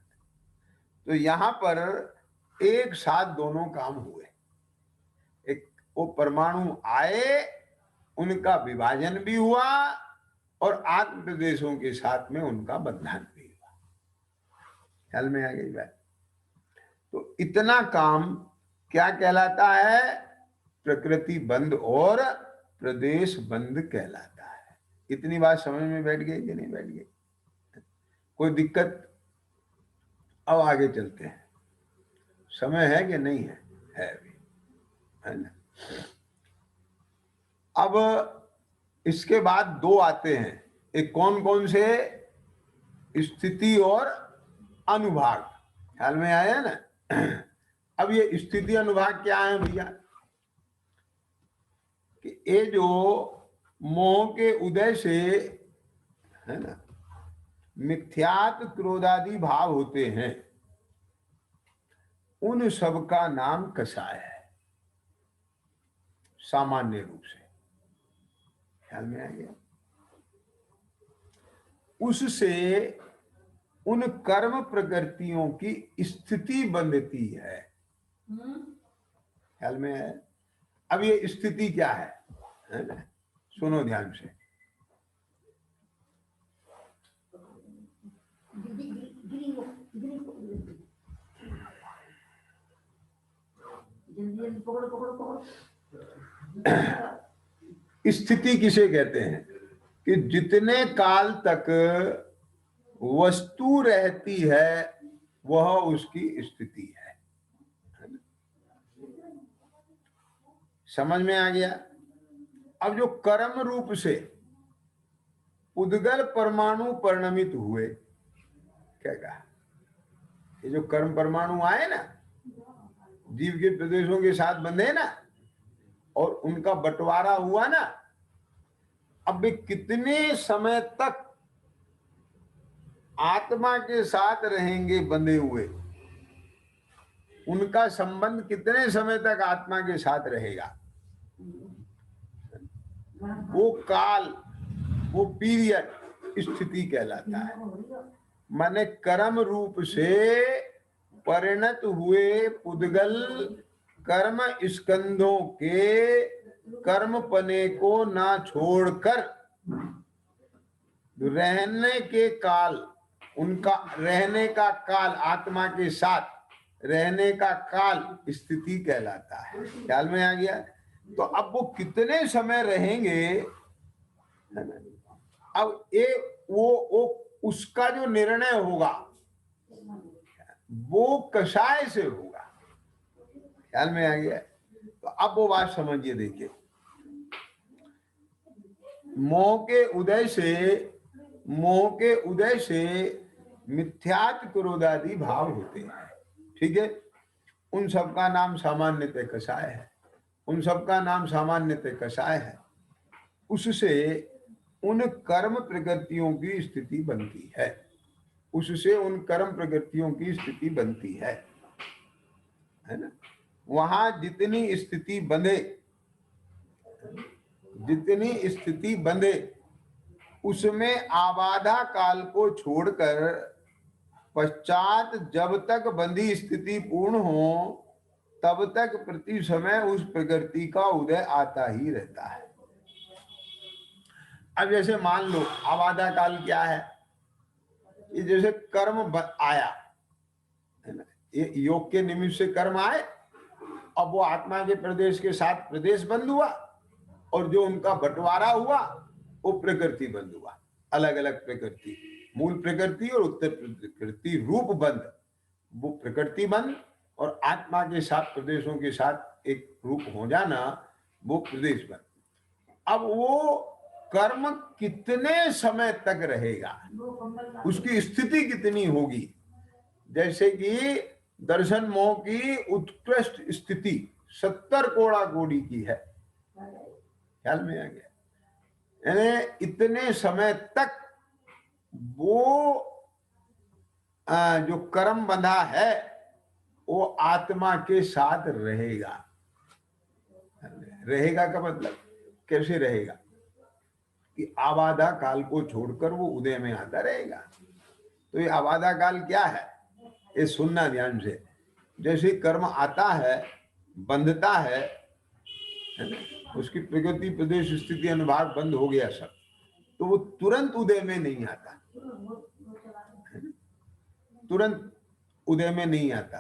Speaker 1: तो यहां पर एक साथ दोनों काम हुए। एक वो परमाणु आए, उनका विभाजन भी हुआ, और आत्म प्रदेशों के साथ में उनका बंधन भी हुआ। ख्याल में आ गई बात? तो इतना काम क्या कहलाता है? प्रकृति बंध और प्रदेश बंध कहलाता है। इतनी बात समझ में बैठ गई कि नहीं बैठ गई? कोई दिक्कत? अब आगे चलते हैं। समय है कि नहीं है? है अभी, है ना? अब इसके बाद दो आते हैं। एक कौन कौन से? स्थिति और अनुभाग। ख्याल में आया ना? अब ये स्थिति अनुभाग क्या है भैया? कि ये जो मोह के उदय से, है ना, मिथ्यात्व क्रोधादि भाव होते हैं, उन सब का नाम कषाय है, सामान्य रूप से। ख्याल में आ गया? उससे उन कर्म प्रकृतियों की स्थिति बनती है। ख्याल में है? अब ये स्थिति क्या है ना? सुनो ध्यान से। स्थिति किसे कहते हैं? कि जितने काल तक वस्तु रहती है वह उसकी स्थिति है। समझ में आ गया? अब जो कर्म रूप से उद्गल परमाणु परिणमित हुए, क्या कहा, ये जो कर्म परमाणु आए ना, जीव के प्रदेशों के साथ बंधे ना, और उनका बंटवारा हुआ ना, अब वे कितने समय तक आत्मा के साथ रहेंगे बंधे हुए, उनका संबंध कितने समय तक आत्मा के साथ रहेगा, वो काल, वो पीरियड स्थिति कहलाता है। माने कर्म रूप से परिणत हुए पुद्गल कर्म स्कंधों के कर्म पने को ना छोड़कर रहने के काल, उनका रहने का काल, आत्मा के साथ रहने का काल स्थिति कहलाता है। ख्याल में आ गया? तो अब वो कितने समय रहेंगे, अब ये वो उसका जो निर्णय होगा वो कषाय से होगा। ख्याल में आ गया? तो अब वो बात समझिए, देखिए, मोह के उदय से मिथ्यात्व क्रोधादि भाव होते हैं, ठीक है? उन सबका नाम सामान्यतः कषाय है, उन सबका नाम सामान्यतः कषाय है। उससे उन कर्म प्रकृतियों की स्थिति बनती है, उससे उन कर्म प्रकृतियों की स्थिति बनती है ना? वहां जितनी स्थिति बंधे उसमें आबाधा काल को छोड़कर पश्चात जब तक बंधी स्थिति पूर्ण हो तब तक प्रति समय उस प्रकृति का उदय आता ही रहता है। अब जैसे मान लो आबाधा काल क्या है, ये जैसे कर्म आया है ना, ये योग के निमित्त से कर्म आए, अब वो आत्मा के प्रदेश के साथ प्रदेश बंद हुआ, और जो उनका बंटवारा हुआ वो प्रकृति बंद हुआ। अलग अलग प्रकृति, मूल प्रकृति और उत्तर प्रकृति रूप बंद, वो प्रकृति बंद और आत्मा के साथ प्रदेशों के साथ एक रूप हो जाना, वो प्रदेश बंद। अब वो कर्म कितने समय तक रहेगा, उसकी स्थिति कितनी होगी। जैसे कि दर्शन मोह की उत्कृष्ट स्थिति 70 कोड़ा कोड़ी की है। ख्याल में आ गया? यानी इतने समय तक वो जो कर्म बंधा है वो आत्मा के साथ रहेगा। रहेगा का मतलब कैसे रहेगा, कि आबाधा काल को छोड़कर वो उदय में आता रहेगा। तो ये आबाधा काल क्या है, ये सुनना ध्यान से। जैसे कर्म आता है, बंधता है ना, उसकी प्रकृति प्रदेश स्थिति अनुभाग बंद हो गया सब, तो वो तुरंत उदय में नहीं आता, तुरंत उदय में नहीं आता,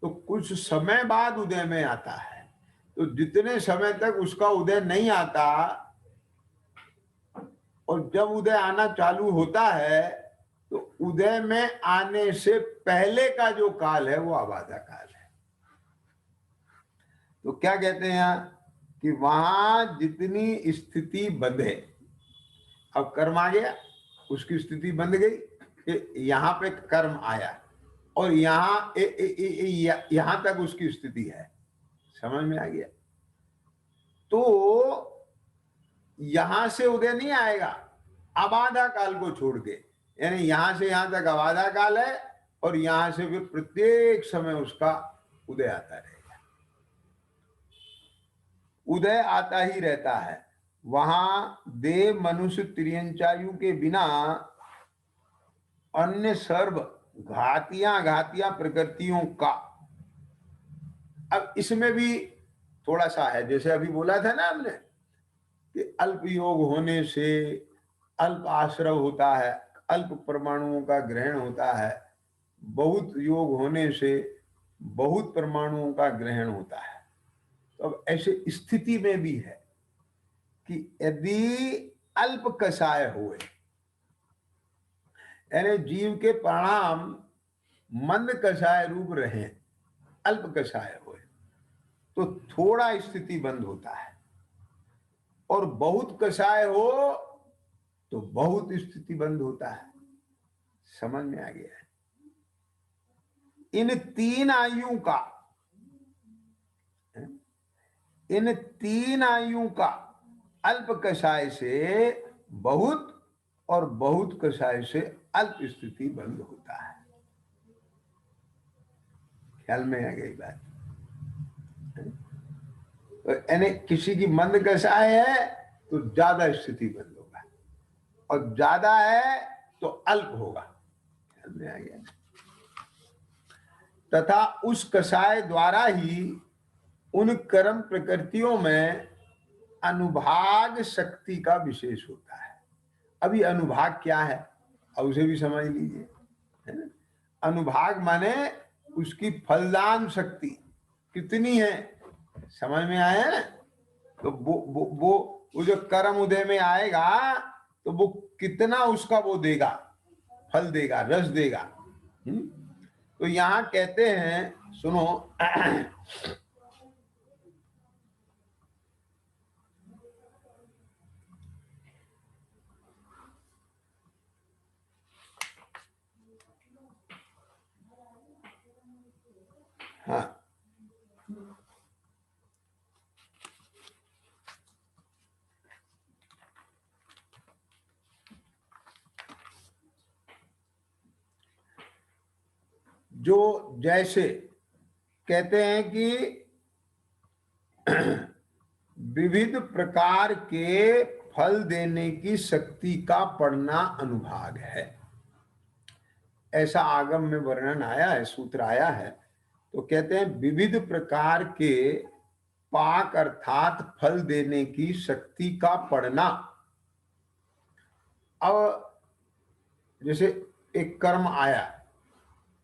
Speaker 1: तो कुछ समय बाद उदय में आता है। तो जितने समय तक उसका उदय नहीं आता, और जब उदय आना चालू होता है तो उदय में आने से पहले का जो काल है वो आबाधा काल है। तो क्या कहते हैं यहाँ, कि वहां जितनी स्थिति बंधे, अब कर्म आ गया, उसकी स्थिति बंध गई, यहां पे कर्म आया और यहां तक उसकी स्थिति है। समझ में आ गया? तो यहां से उदय नहीं आएगा आबाधा काल को छोड़ के, यानी यहां से यहां तक आबाधा काल है और यहां से फिर प्रत्येक समय उसका उदय आता रहेगा, उदय आता ही रहता है। वहां देव मनुष्य त्रियंचायु के बिना अन्य सर्व घातियां प्रकृतियों का, अब इसमें भी थोड़ा सा है, जैसे अभी बोला था ना हमने कि अल्प योग होने से अल्प आश्रव होता है, अल्प परमाणुओं का ग्रहण होता है, बहुत योग होने से बहुत परमाणुओं का ग्रहण होता है। तो अब ऐसे स्थिति में भी है कि यदि अल्प कषाय हुए, यानी जीव के परिणाम मंद कषाय रूप रहे, अल्प कषाय हो, तो थोड़ा स्थिति बंद होता है, और बहुत कषाय हो तो बहुत स्थिति बंद होता है। समझ में आ गया है? इन तीन आयु का, इन तीन आयु का अल्प कषाय से बहुत और बहुत कषाय से अल्प स्थिति बंद होता है। ख्याल में आ गई बात? तो यानी किसी की मंद कषाय है तो ज्यादा स्थिति बंद होगा, और ज्यादा है तो अल्प होगा। ख्याल में आ गया? तथा उस कषाय द्वारा ही उन कर्म प्रकृतियों में अनुभाग शक्ति का विशेष होता है। अभी अनुभाग क्या है, अब उसे भी समझ लीजिए, है ना? अनुभाग माने उसकी फलदान शक्ति कितनी है, समझ में आया है? तो वो जो कर्म उदय में आएगा तो वो कितना उसका वो देगा, फल देगा, रस देगा। तो यहां कहते हैं, सुनो, हाँ, जो जैसे कहते हैं कि विविध प्रकार के फल देने की शक्ति का पढ़ना अनुभाग है, ऐसा आगम में वर्णन आया है, सूत्र आया है। तो कहते हैं विविध प्रकार के पाक अर्थात फल देने की शक्ति का पढ़ना। अब जैसे एक कर्म आया,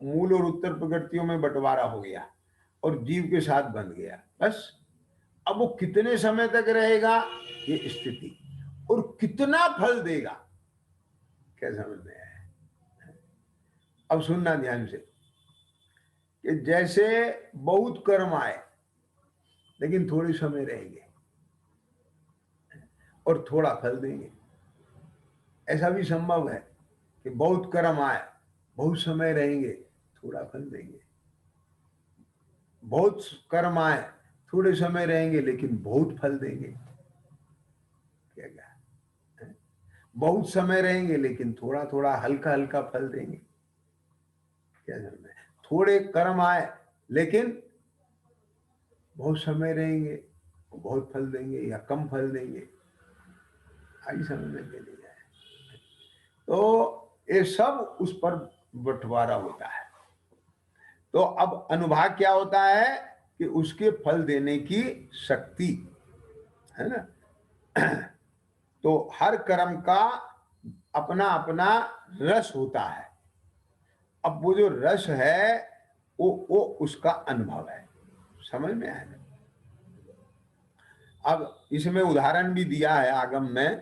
Speaker 1: मूल और उत्तर प्रकृतियों में बंटवारा हो गया और जीव के साथ बन गया, बस। अब वो कितने समय तक रहेगा ये स्थिति, और कितना फल देगा, क्या समझ में आया? अब सुनना ध्यान से, कि जैसे बहुत कर्म आए लेकिन थोड़े समय रहेंगे और थोड़ा फल देंगे। ऐसा भी संभव है कि बहुत कर्म आए, बहुत समय रहेंगे, थोड़ा फल देंगे। बहुत कर्म आए, थोड़े समय रहेंगे लेकिन बहुत फल देंगे। क्या क्या? बहुत समय रहेंगे लेकिन थोड़ा थोड़ा हल्का हल्का फल देंगे। क्या समझ में? थोड़े कर्म आए लेकिन बहुत समय रहेंगे, बहुत फल देंगे या कम फल देंगे, आई समझने के लिए है। तो ये सब उस पर बंटवारा होता है। तो अब अनुभाग क्या होता है कि उसके फल देने की शक्ति, है ना? तो हर कर्म का अपना अपना रस होता है। अब वो जो रस है वो उसका अनुभव है। समझ में आया? अब इसमें उदाहरण भी दिया है आगम में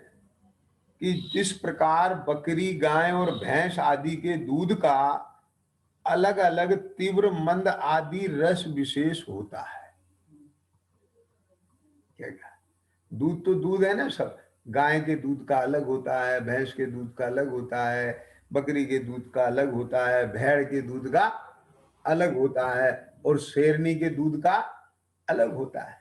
Speaker 1: कि जिस प्रकार बकरी, गाय और भैंस आदि के दूध का अलग अलग तीव्र मंद आदि रस विशेष होता है। क्या क्या? दूध तो दूध है ना सब, गाय के दूध का अलग होता है, भैंस के दूध का अलग होता है, बकरी के दूध का अलग होता है, भेड़ के दूध का अलग होता है, और शेरनी के दूध का अलग होता है।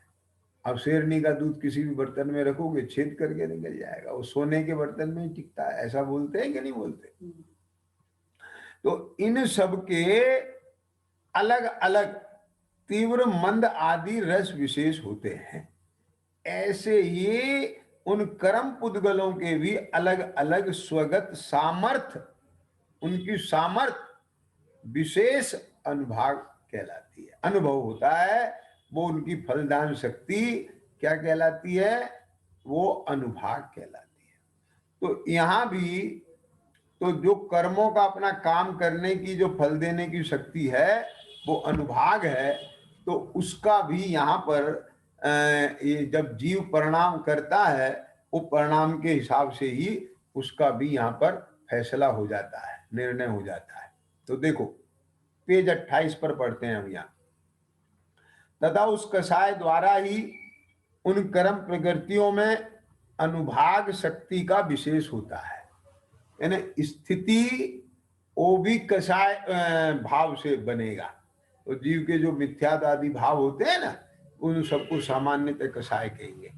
Speaker 1: अब शेरनी का दूध किसी भी बर्तन में रखोगे छेद करके निकल जाएगा, वो सोने के बर्तन में ही टिकता है। ऐसा बोलते हैं कि नहीं बोलते? तो इन सब के अलग अलग तीव्र मंद आदि रस विशेष होते हैं। ऐसे ही उन कर्म पुद्गलों के भी अलग अलग स्वगत सामर्थ्य, उनकी सामर्थ्य विशेष अनुभाग कहलाती है, अनुभव होता है। वो उनकी फलदान शक्ति क्या कहलाती है? वो अनुभाग कहलाती है। तो यहां भी तो जो कर्मों का अपना काम करने की जो फल देने की शक्ति है वो अनुभाग है। तो उसका भी यहाँ पर ये जब जीव परिणाम करता है, वो परिणाम के हिसाब से ही उसका भी यहाँ पर फैसला हो जाता है, निर्णय हो जाता है। तो देखो, पेज 28 पर पढ़ते हैं हम यहाँ। तथा उस कषाय द्वारा ही उन कर्म प्रकृतियों में अनुभाग शक्ति का विशेष होता है। यानी स्थिति वो भी कषाय भाव से बनेगा। तो जीव के जो मिथ्यादि भाव होते हैं ना, उन सबको सामान्यतः कषाय कहेंगे।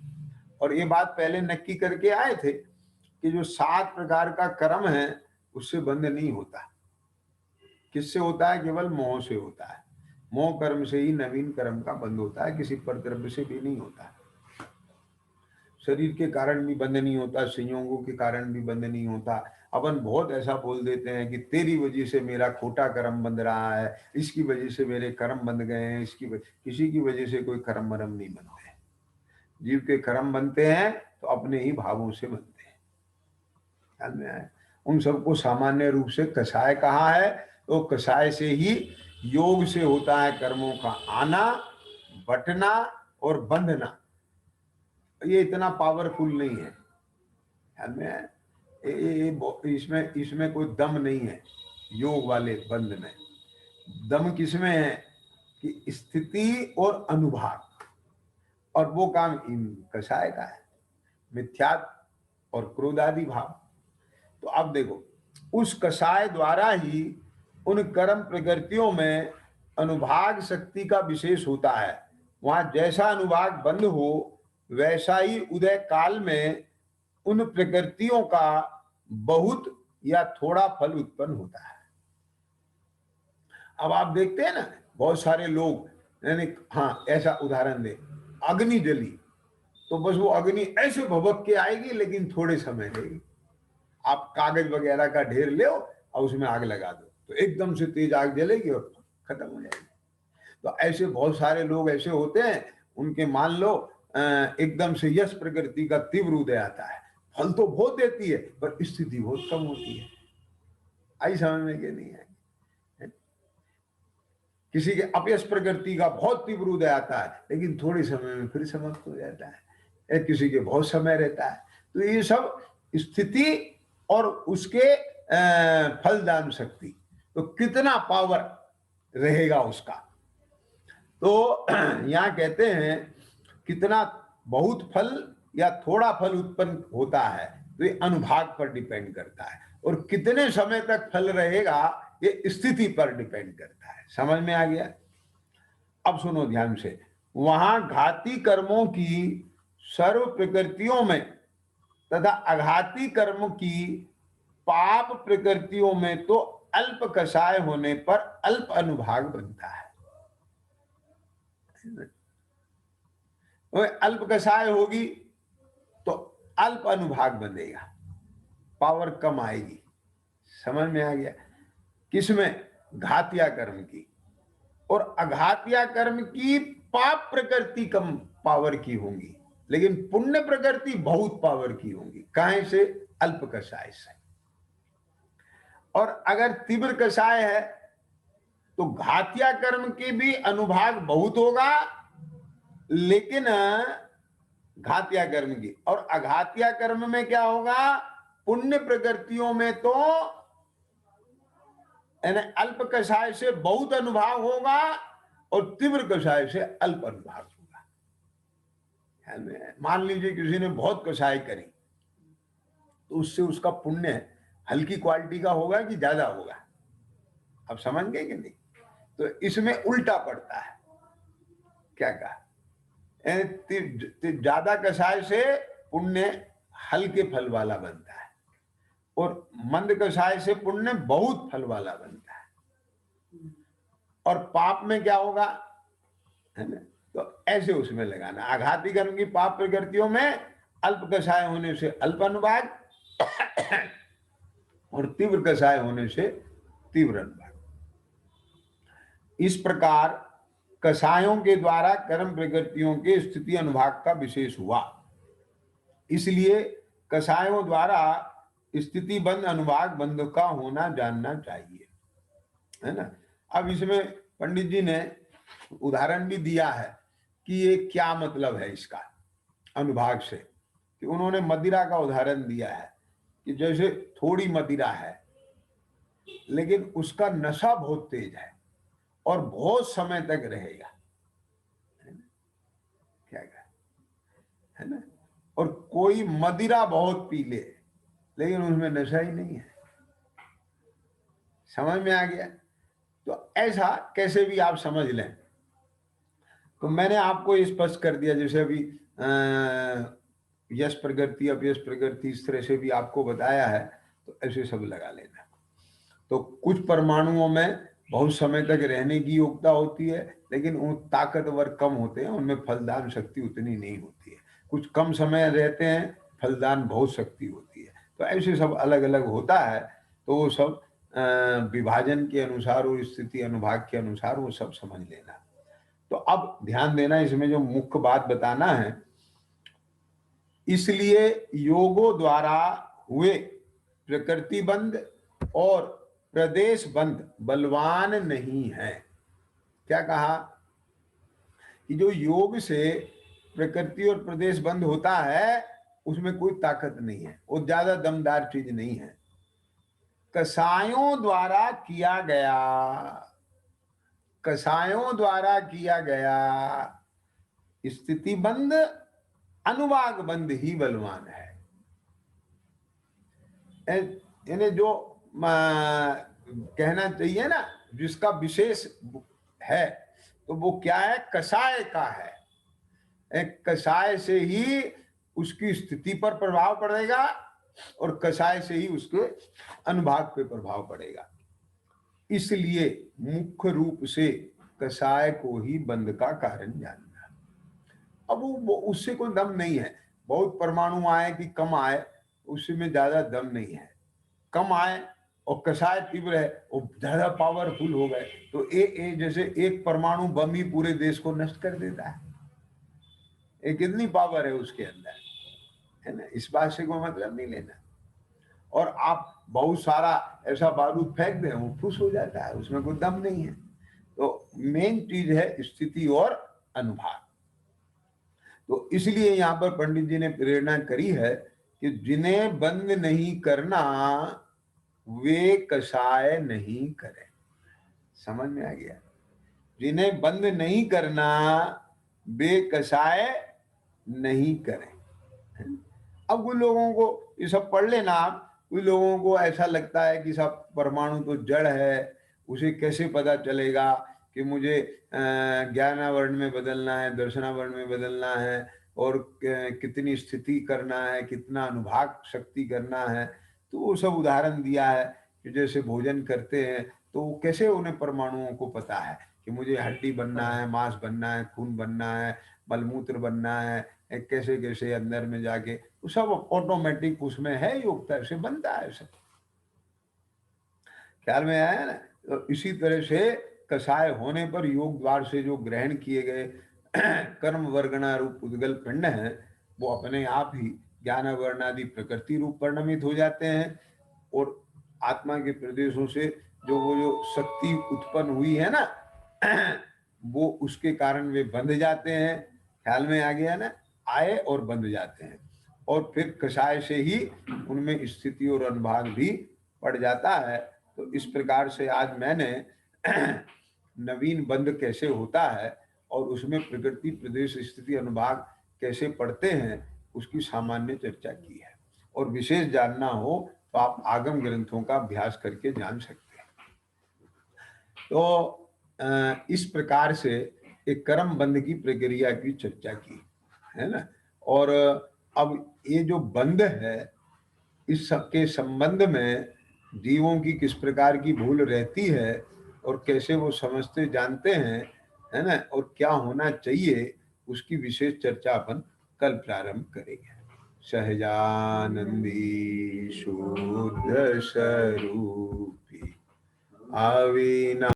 Speaker 1: और ये बात पहले नक्की करके आए थे कि जो 7 प्रकार का कर्म है उससे बंध नहीं होता। किससे होता है? केवल मोह से होता है। मोह कर्म से ही नवीन कर्म का बंध होता है, किसी परद्रव्य से भी नहीं होता। शरीर के कारण भी बंध नहीं होता, संयोगों के कारण भी बंध नहीं होता। अपन बहुत ऐसा बोल देते हैं कि तेरी वजह से मेरा खोटा कर्म बंध रहा है, इसकी वजह से मेरे कर्म बंध गए हैं, किसी की वजह से कोई कर्म मरम नहीं बनते हैं। जीव के कर्म बनते हैं तो अपने ही भावों से बनते हैं। ख्याल में आए? उन सबको सामान्य रूप से कषाय कहा है। तो कषाय से ही योग से होता है कर्मों का आना, बटना और बंधना। ये इतना पावरफुल नहीं है। ख्याल में आए? इसमें कोई दम नहीं है। योग वाले बंध में दम किसमें है? कि स्थिति और अनुभाग, और वो काम इन कषाय का है, मिथ्यात्व और क्रोध आदि भाव। तो अब देखो, उस कषाय द्वारा ही उन कर्म प्रकृतियों में अनुभाग शक्ति का विशेष होता है। वहां जैसा अनुभाग बंद हो वैसा ही उदय काल में उन प्रकृतियों का बहुत या थोड़ा फल उत्पन्न होता है। अब आप देखते हैं ना, बहुत सारे लोग, यानी हाँ ऐसा उदाहरण दे, अग्नि जली तो बस वो अग्नि ऐसे भभक के आएगी लेकिन थोड़े समय रहेगी। आप कागज वगैरह का ढेर ले और उसमें आग लगा दो तो एकदम से तेज आग जलेगी और खत्म हो जाएगी। तो ऐसे बहुत सारे लोग ऐसे होते हैं, उनके मान लो एकदम से यश प्रकृति का तीव्र उदय आता है, फल तो बहुत देती है पर स्थिति बहुत कम होती है। आई समझ में कि नहीं है? किसी के अपयश प्रकृति का बहुत तीव्र उदय आता है लेकिन थोड़े समय में फिर समाप्त हो जाता है, किसी के बहुत समय रहता है। तो ये सब स्थिति और उसके फलदान शक्ति, तो कितना पावर रहेगा उसका। तो यहाँ कहते हैं कितना बहुत फल या थोड़ा फल उत्पन्न होता है, तो ये अनुभाग पर डिपेंड करता है। और कितने समय तक फल रहेगा ये स्थिति पर डिपेंड करता है। समझ में आ गया? अब सुनो ध्यान से। वहां घाती कर्मों की सर्व प्रकृतियों में तथा अघाती कर्म की पाप प्रकृतियों में तो अल्प कषाय होने पर अल्प अनुभाग बनता है। अल्प कषाय होगी तो अल्प अनुभाग बनेगा, पावर कम आएगी। समझ में आ गया? किसमें? घातिया कर्म की। और अघातिया कर्म की पाप प्रकृति कम पावर की होंगी, लेकिन पुण्य प्रकृति बहुत पावर की होंगी। काहे से? अल्प कषाय से। और अगर तीव्र कषाय है तो घातिया कर्म के भी अनुभाग बहुत होगा, लेकिन घातिया कर्म की। और अघातिया कर्म में क्या होगा? पुण्य प्रकृतियों में तो अल्प कषाय से बहुत अनुभाग होगा और तीव्र कषाय से अल्प अनुभाग होगा। मान लीजिए किसी ने बहुत कषाय करी तो उससे उसका पुण्य हल्की क्वालिटी का होगा कि ज्यादा होगा? अब समझ गए कि नहीं? तो इसमें उल्टा पड़ता है। क्या कहा? ज्यादा कषाय से पुण्य हल्के फल वाला बनता है और मंद कषाय से पुण्य बहुत फल वाला बनता है। और पाप में क्या होगा? है ना? तो ऐसे उसमें लगाना। आघाती कर्म की पाप प्रकृतियों में अल्प कषाय होने से अल्प अनुभाग और तीव्र कषाय होने से तीव्र अनुभाग। इस प्रकार कषायों के द्वारा कर्म प्रकृतियों के स्थिति अनुभाग का विशेष हुआ। इसलिए कषायों द्वारा स्थिति बंध अनुभाग बंध का होना जानना चाहिए, है ना? अब इसमें पंडित जी ने उदाहरण भी दिया है कि ये क्या मतलब है इसका अनुभाग से। कि उन्होंने मदिरा का उदाहरण दिया है कि जैसे थोड़ी मदिरा है लेकिन उसका नशा बहुत तेज है, और बहुत समय तक रहेगा, है ना? क्या कहा, है ना? और कोई मदिरा बहुत पी ले लेकिन उसमें नशा ही नहीं है। समझ में आ गया? तो ऐसा कैसे भी आप समझ लें। तो मैंने आपको स्पष्ट कर दिया, जैसे अभी यश प्रकृति अपयश प्रकृति इस तरह से भी आपको बताया है, तो ऐसे सब लगा लेना। तो कुछ परमाणुओं में बहुत समय तक रहने की योग्यता होती है, लेकिन वो ताकतवर कम होते हैं, उनमें फलदान शक्ति उतनी नहीं होती है। कुछ कम समय रहते हैं, फलदान बहुत शक्ति होती है। तो ऐसे सब अलग अलग होता है। तो वो सब विभाजन के अनुसार और स्थिति अनुभाग के अनुसार वो सब समझ लेना। तो अब ध्यान देना, इसमें जो मुख्य बात बताना है, इसलिए योगों द्वारा हुए प्रकृति बंध और प्रदेश बंध बलवान नहीं है। क्या कहा कि जो योग से प्रकृति और प्रदेश बंध होता है उसमें कोई ताकत नहीं है, वो ज्यादा दमदार चीज नहीं है। कसायों द्वारा किया गया, कसायों द्वारा किया गया स्थिति बंध अनुवाग बंध ही बलवान है। यानी जो कहना चाहिए ना, जिसका विशेष है, तो वो क्या है, कषाय का है। एक कषाय से ही उसकी स्थिति पर प्रभाव पड़ेगा और कषाय से ही उसके अनुभाग पे प्रभाव पड़ेगा। इसलिए मुख्य रूप से कषाय को ही बंध का कारण जानना। अब वो उससे कोई दम नहीं है। बहुत परमाणु आए कि कम आए, उसमें ज्यादा दम नहीं है। कम आए और कषाय तीव्र है, वो ज्यादा पावरफुल हो गए, तो जैसे एक परमाणु बम ही पूरे देश को नष्ट कर देता है। एक कितनी पावर है उसके अंदर, है ना? इस बात से कोई मतलब नहीं लेना। और आप बहुत सारा ऐसा बारूद फेंक दें, वो फुस हो जाता है, उसमें कोई दम नहीं है। तो मेन चीज है स्थिति और अनुभाग। तो इसलिए यहाँ पर पंडित जी ने प्रेरणा करी है कि जिन्हें बंद नहीं करना वे कषाय नहीं करें। समझ में आ गया? जिन्हें बंद नहीं करना वे कषाय नहीं करें। अब कुछ लोगों को ये सब पढ़ लेना आप, कुछ लोगों को ऐसा लगता है कि सब परमाणु तो जड़ है, उसे कैसे पता चलेगा कि मुझे ज्ञानावरण में बदलना है, दर्शनावरण में बदलना है, और कितनी स्थिति करना है, कितना अनुभाग शक्ति करना है। तो वो सब उदाहरण दिया है कि जैसे भोजन करते हैं तो कैसे उन्हें परमाणुओं को पता है कि मुझे हड्डी बनना है, मांस बनना है, खून बनना है, मलमूत्र बनना है, कैसे कैसे अंदर में जाके वो सब ऑटोमेटिक उसमें है, योगता से बनता है सब। ख्याल में आया ना? तो इसी तरह से कषाय होने पर योग द्वार से जो ग्रहण किए गए कर्म वर्गणा रूप उद्गल पिंड है, वो अपने आप ही ज्ञान वर्णादि प्रकृति रूप परिणमित हो जाते हैं। और आत्मा के प्रदेशों से जो शक्ति उत्पन्न हुई है ना, वो उसके कारण वे बंध जाते हैं। ख्याल में आ गया ना? आए और बंध जाते हैं, और फिर कषाय से ही उनमें स्थिति और अनुभाग भी पड़ जाता है। तो इस प्रकार से आज मैंने नवीन बंध कैसे होता है और उसमें प्रकृति प्रदेश स्थिति अनुभाग कैसे पढ़ते हैं उसकी सामान्य चर्चा की है। और विशेष जानना हो तो आप आगम ग्रंथों का अभ्यास करके जान सकते हैं। तो इस प्रकार से एक कर्म बंध की प्रक्रिया की चर्चा की है ना। और अब ये जो बंध है, इस सबके संबंध में जीवों की किस प्रकार की भूल रहती है और कैसे वो समझते जानते हैं, है ना, और क्या होना चाहिए, उसकी विशेष चर्चा अपन कल प्रारंभ करेंगे। सहजानंदी शुद्ध स्वरूपी अविनाशी